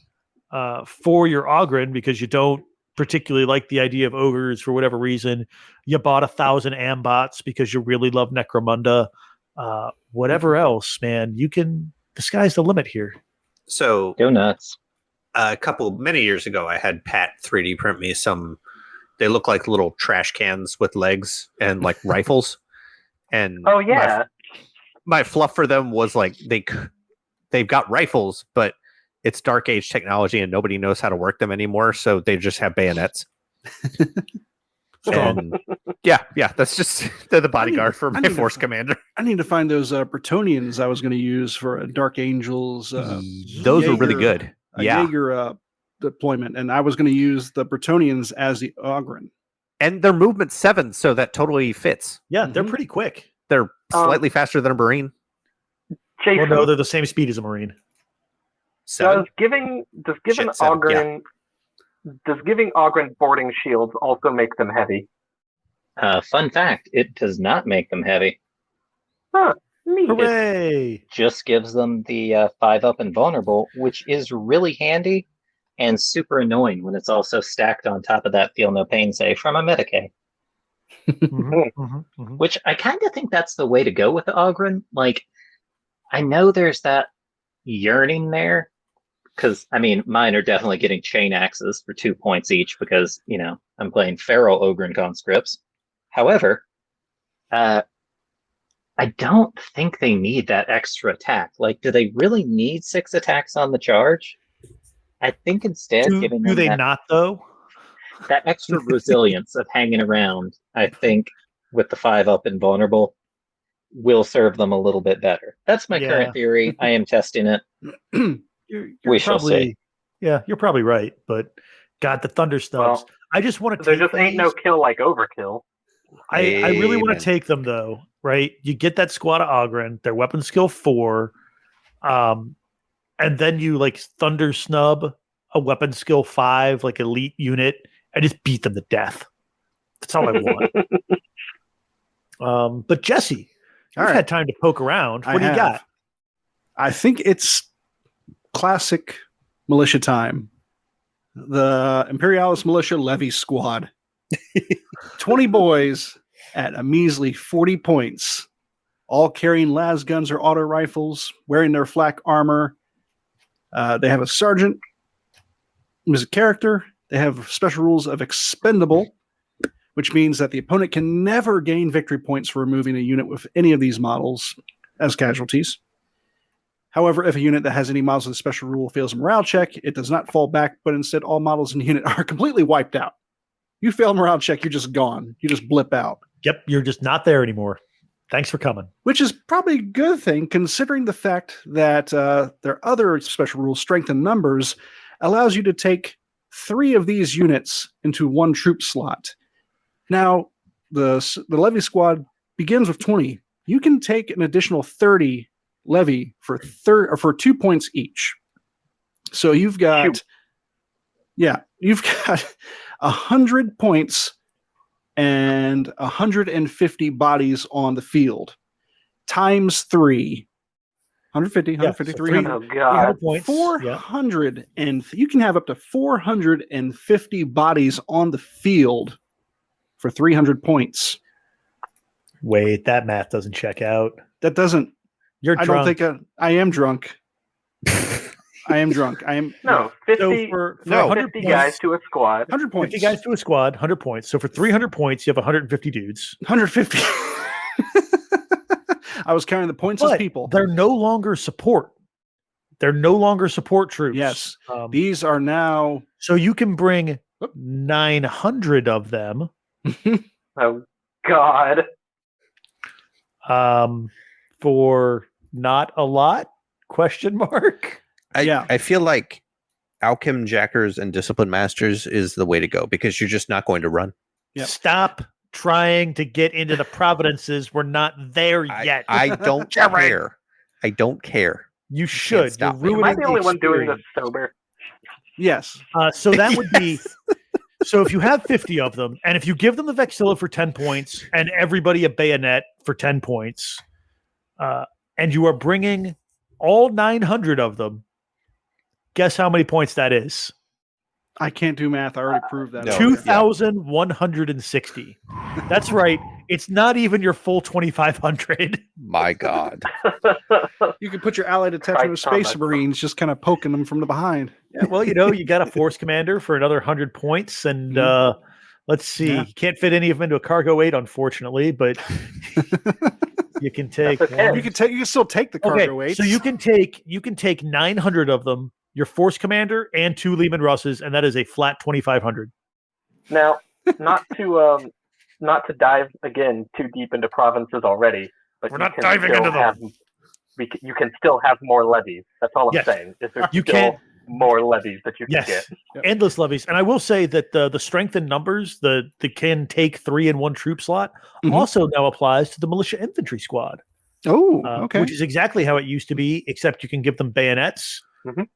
for your Ogren because you don't particularly like the idea of ogres for whatever reason, you bought 1,000 ambots because you really love Necromunda, whatever else, man, the sky's the limit here. So Go nuts. many years ago, I had Pat 3D print me some. They look like little trash cans with legs and like rifles. And Oh yeah. my fluff for them was like they've got rifles, but it's Dark Age technology and nobody knows how to work them anymore, so they just have bayonets. And yeah, that's just they're the bodyguard for my force commander. I need to find those Bretonians I was going to use for a Dark Angels. Those were really good. Yeah. Jaeger deployment, and I was going to use the Bretonians as the Ogren. And their movement's 7, so that totally fits. Yeah, they're pretty quick. They're slightly faster than a Marine. Jason, Well, no, they're the same speed as a Marine. 7? does giving Shit, 7, Ogren does giving Ogren boarding shields also make them heavy? Fun fact, it does not make them heavy. Huh. Neat. Hooray! Just gives them the 5 up and vulnerable, which is really handy and super annoying when it's also stacked on top of that feel no pain save from a Medicae. Which I kind of think that's the way to go with the Ogren. Like, I know there's that yearning there, because, I mean, mine are definitely getting chain axes for 2 points each because, I'm playing feral Ogren conscripts. However, I don't think they need that extra attack. Like, do they really need 6 attacks on the charge? I think instead, giving them do they not, though? That extra resilience of hanging around, I think, with the 5 up and vulnerable, will serve them a little bit better. That's my current theory. I am testing it. We shall see. Yeah, you're probably right. But God, the Thunder Stubs. Well, I just want to. There just ain't no kill like overkill. I really want Amen. to take them though, right? You get that squad of Ogren, their weapon skill 4, and then you like thunder snub a weapon skill 5, like elite unit, and just beat them to death. That's all I want. But Jesse, you've had time to poke around. What do you got? I think it's classic militia time. The Imperialis Militia Levy Squad. 20 boys at a measly 40 points, all carrying las guns or auto rifles, wearing their flak armor. They have a sergeant who's a character. They have special rules of expendable, which means that the opponent can never gain victory points for removing a unit with any of these models as casualties. However, if a unit that has any models with a special rule fails a morale check, it does not fall back, but instead all models in the unit are completely wiped out. You fail a morale check, you're just gone. You just blip out. Yep, you're just not there anymore. Thanks for coming. Which is probably a good thing, considering the fact that their other special rule, Strength in Numbers, allows you to take 3 of these units into 1 troop slot. Now, the Levy Squad begins with 20. You can take an additional 30 Levy for 2 points each. So you've got, you've got 100 points and 150 bodies on the field times 3. 150, 300. Oh, God. Points. 400, and you can have up to 450 bodies on the field for 300 points. Wait, that math doesn't check out. That doesn't. You're drunk. I don't think I am drunk. I am drunk. I am. No, 50, So for 100 50 guys to a squad. 100 points. 50 guys to a squad, 100 points. So for 300 points, you have 150 dudes. 150. I was counting the points as people. They're no longer support. They're no longer support troops. Yes. These are now. So you can bring 900 of them. Oh, God. For not a lot? Question mark. I feel like Alchem Jackers and Discipline Masters is the way to go because you're just not going to run. Yep. Stop trying to get into the provinces. We're not there yet. I don't care. I don't care. You should. stop You're me. Am I ruining the only one doing this experience. sober? Yes. So that would be. So if you have 50 of them, and if you give them the Vexilla for 10 points, and everybody a bayonet for 10 points, and you are bringing all 900 of them, guess how many points that is? I can't do math. I already proved that. No. 2,160. That's right. It's not even your full 2,500. My God. You can put your allied detachment of Space Marines just kind of poking them from the behind. Yeah, well, you got a force commander for another 100 points, and let's see. Yeah. You can't fit any of them into a cargo 8, unfortunately, but you can take. That's okay. You can still take the cargo weights. So you can take 900 of them, your force commander, and 2 Leman Russes, and that is a flat 2,500. Now, not to dive again too deep into provinces already, but We're you not can diving still into them. have- you can still have more levies. That's all I'm Yes. saying. Is there You still can- more levies that you can Yes, get? Yep. endless levies. And I will say that the strength in numbers, the can take 3 in 1 troop slot, Mhm. also now applies to the militia infantry squad. Oh, okay. Which is exactly how it used to be, except you can give them bayonets, Mhm.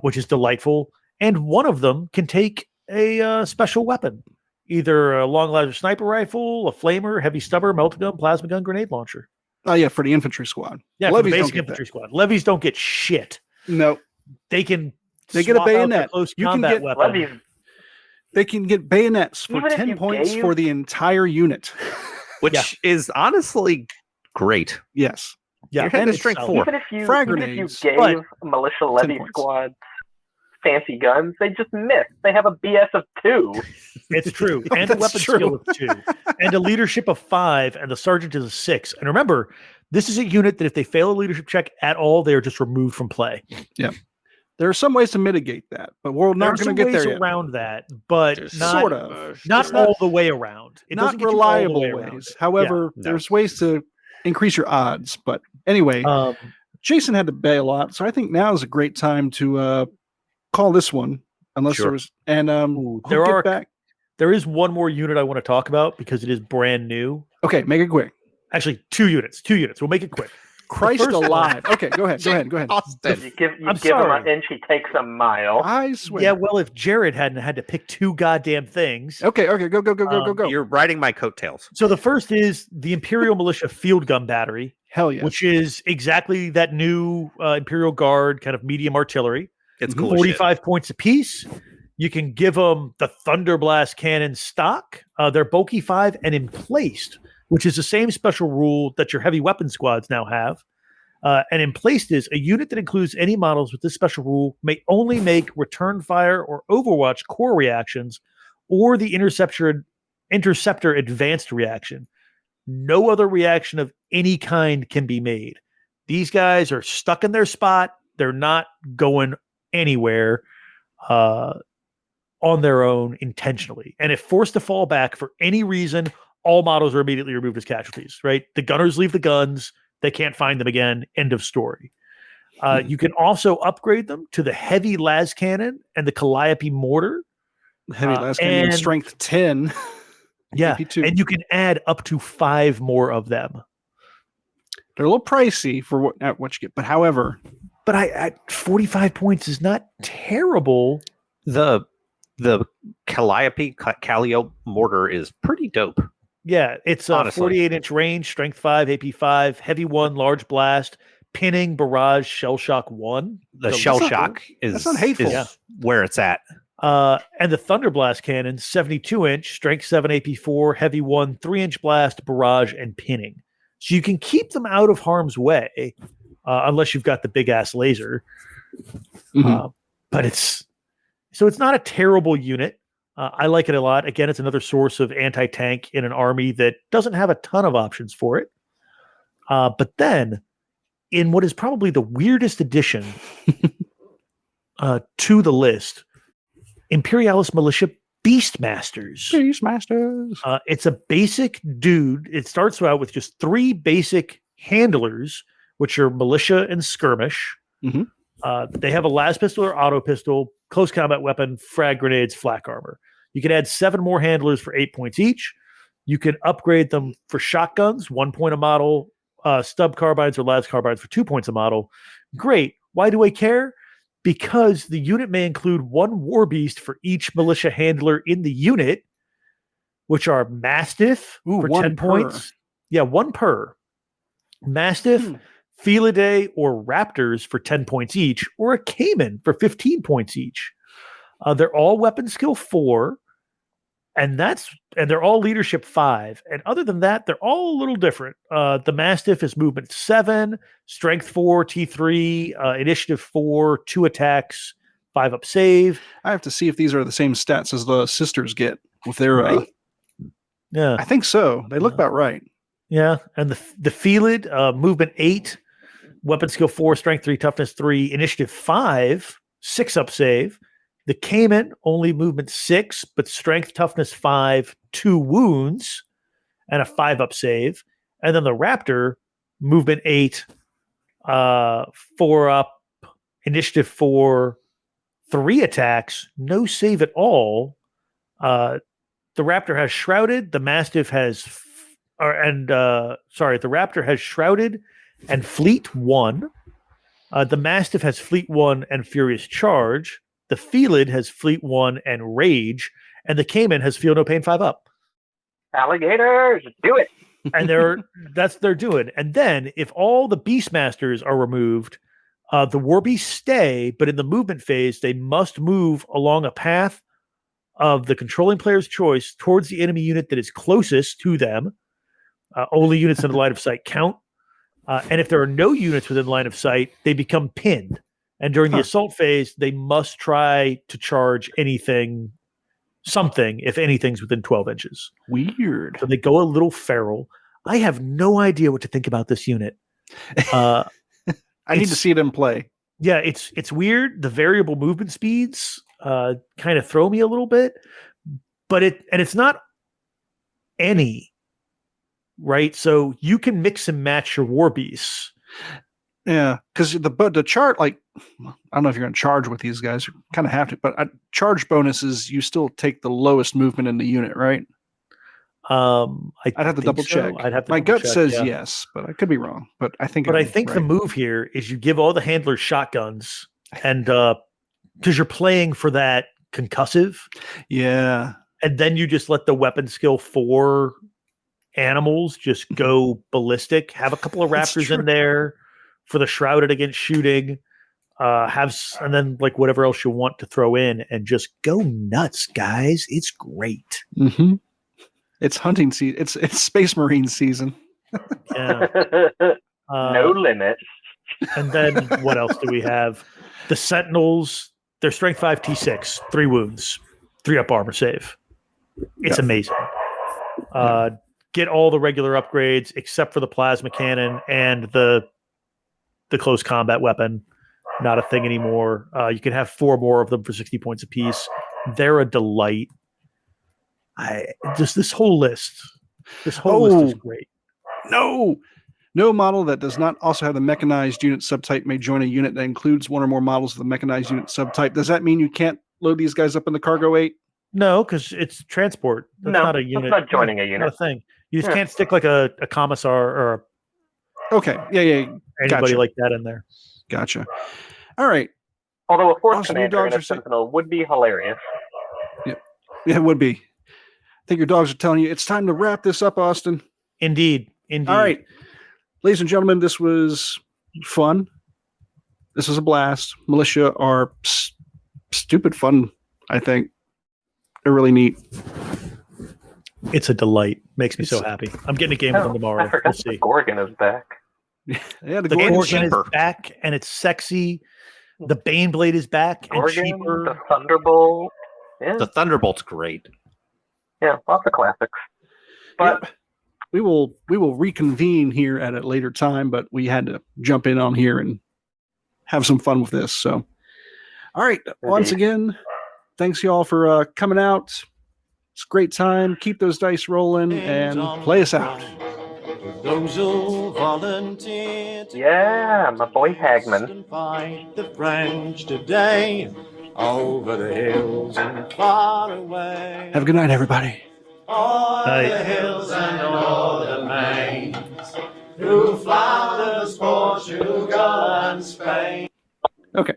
which is delightful. And one of them can take a special weapon, either a long laser sniper rifle, a flamer, heavy stubber, melta gun, plasma gun, grenade launcher. Oh, yeah, for the infantry squad. Yeah, for the Levies don't basic get infantry squad. Levies don't get shit. No, They can. They get a swap out their bayonet. Close You can combat get weapon. Levies. they can get bayonets for Even if 10 you points gave- for the entire unit. Which is honestly great. Yes. Yeah, You're hitting and the it's strength solid. 4. Even if you Frag even if you grenades, gave but militia levy points. squads fancy guns, they just miss. They have a BS of 2. It's true. Oh, And a that's weapon true. skill of 2. And a leadership of 5. And the sergeant is a 6. And remember, this is a unit that if they fail a leadership check at all, they are just removed from play. There are some ways to mitigate that, but we're There not are going some to get ways there yet. around that, but There's not, Sort of. not It's not- all the way around. It doesn't Not get you all the reliable way around. ways. However, No. there's ways to increase your odds. But anyway, Jason had to bail out, so I think now is a great time to call this one. Unless Sure. there was, and Ooh, there there are are- back. There is one more unit I want to talk about because it is brand new. Okay, make it quick. Actually, two units. We'll make it quick. Christ first alive. Okay, go ahead. Austin. You give I'm him sorry. an inch, he takes a mile. I swear. Yeah, well, if Jared hadn't had to pick two goddamn things. Okay, go. You're riding my coattails. So the first is the Imperial Militia Field Gun Battery, Hell yes. which is exactly that new Imperial Guard kind of medium artillery. It's cool. 45 points apiece. You can give them the Thunderblast Cannon stock. They're bulky 5 and emplaced, which is the same special rule that your heavy weapon squads now have. And emplaced is a unit that includes any models with this special rule may only make return fire or Overwatch core reactions or the interceptor advanced reaction. No other reaction of any kind can be made. These guys are stuck in their spot. They're not going anywhere on their own intentionally. And if forced to fall back for any reason, all models are immediately removed as casualties, right? The gunners leave the guns. They can't find them again. End of story. You can also upgrade them to the heavy las cannon and the Calliope mortar. Heavy las cannon, strength 10. Yeah, AP2. and you can add up to 5 more of them. They're a little pricey for what you get, but however, but I 45 points is not terrible. The Calliope mortar is pretty dope. Yeah, it's a 48-inch range, strength 5, AP 5, heavy 1, large blast, pinning, barrage, shell shock 1. The shell shock is where it's at. And the Thunderblast Cannon, 72-inch, strength 7, AP 4, heavy 1, 3-inch blast, barrage, and pinning. So you can keep them out of harm's way, unless you've got the big-ass laser. But it's not a terrible unit. I like it a lot. Again, it's another source of anti-tank in an army that doesn't have a ton of options for it. But then, in what is probably the weirdest addition to the list, Imperialis Militia Beastmasters. It's a basic dude. It starts out with just 3 basic handlers, which are militia and skirmish. They have a las pistol or auto pistol, close combat weapon, frag grenades, flak armor. You can add 7 more handlers for 8 points each. You can upgrade them for shotguns, 1 point a model, stub carbines or las carbines for 2 points a model. Great. Why do I care? Because the unit may include 1 war beast for each militia handler in the unit, which are Mastiff for 10 points. Yeah, 1 per. Mastiff, Felidae, or Raptors for 10 points each, or a Cayman for 15 points each. They're all weapon skill 4, and they're all leadership 5. And other than that, they're all a little different. The Mastiff is movement 7, strength 4, T3, initiative 4, 2 attacks, 5 up save. I have to see if these are the same stats as the sisters get with their. Right? Yeah, I think so. They look about right. Yeah, and the Felid, movement 8, weapon skill 4, strength 3, toughness 3, initiative 5, 6 up save. The Cayman, only movement 6, but strength, toughness 5, 2 wounds, and a 5 up save. And then the Raptor, movement 8, 4 up, initiative 4, 3 attacks, no save at all. The Raptor has Shrouded. The Mastiff has, the Raptor has Shrouded and Fleet 1. The Mastiff has Fleet 1 and Furious Charge. The Felid has Fleet 1 and Rage, and the Cayman has Feel No Pain 5 up. Alligators, do it. And they're doing. And then if all the Beastmasters are removed, the War Beasts stay, but in the movement phase, they must move along a path of the controlling player's choice towards the enemy unit that is closest to them. Only units in the line of sight count. And if there are no units within line of sight, they become pinned. And during the assault phase, they must try to charge something, if anything's within 12 inches. Weird. So they go a little feral. I have no idea what to think about this unit. I need to see it in play. Yeah, it's weird. The variable movement speeds kind of throw me a little bit, but it's not any, right? So you can mix and match your war beasts. Yeah, because the chart, like, I don't know if you're going to charge with these guys. You kind of have to, but charge bonuses, you still take the lowest movement in the unit, right? I'd have to double check. I'd have to My double gut check, says yeah. yes, but I could be wrong. But I think. But I I'm think the right. move here is you give all the handlers shotguns, and because you're playing for that concussive, Yeah, and then you just let the weapon skill 4 animals just go ballistic. Have a couple of That's raptors true. in there for the shrouded against shooting. And then like whatever else you want to throw in, and just go nuts, guys. It's great. Mm-hmm. It's hunting season. It's Space Marine season. Yeah. No limit. And then what else do we have? The Sentinels, they're strength 5 T6, 3 wounds, 3 up armor save. It's amazing. Get all the regular upgrades except for the plasma cannon and the close combat weapon. Not a thing anymore. You can have 4 more of them for 60 points apiece. They're a delight. This whole list. This whole list is great. No model that does not also have the mechanized unit subtype may join a unit that includes one or more models of the mechanized unit subtype. Does that mean you can't load these guys up in the cargo 8? No, because it's transport. That's not a unit. That's not joining a unit. Not a thing. You just can't stick like a commissar or Okay. Yeah. anybody Gotcha. like that in there. Gotcha. All right. Although a fourth Austin, your commander in dogs a are Sentinel would be hilarious. Yeah, it would be. I think your dogs are telling you it's time to wrap this up, Austin. Indeed. All right. Ladies and gentlemen, this was fun. This was a blast. Militia are stupid fun, I think. They're really neat. It's a delight. Makes me so happy. I'm getting a game with them tomorrow. I forgot We'll the see. Gorgon is back. Yeah, the The Gorgon. Gorgon is cheaper. back, and it's sexy. The Baneblade is back and Gorgon, cheaper. the Thunderbolt. Yeah, The Thunderbolt's great. yeah, lots of classics. But Yep. We will reconvene here at a later time, but we had to jump in on here and have some fun with this. So, all right. Once again, thanks y'all for coming out. It's a great time. Keep those dice rolling and play us out. Those who volunteer to yeah, my boy Hagman. and fight the French today over the hills and far away. Have a good night, everybody. O'er Night. the hills and o'er the mains, through Flanders, Portugal, and Spain. Okay.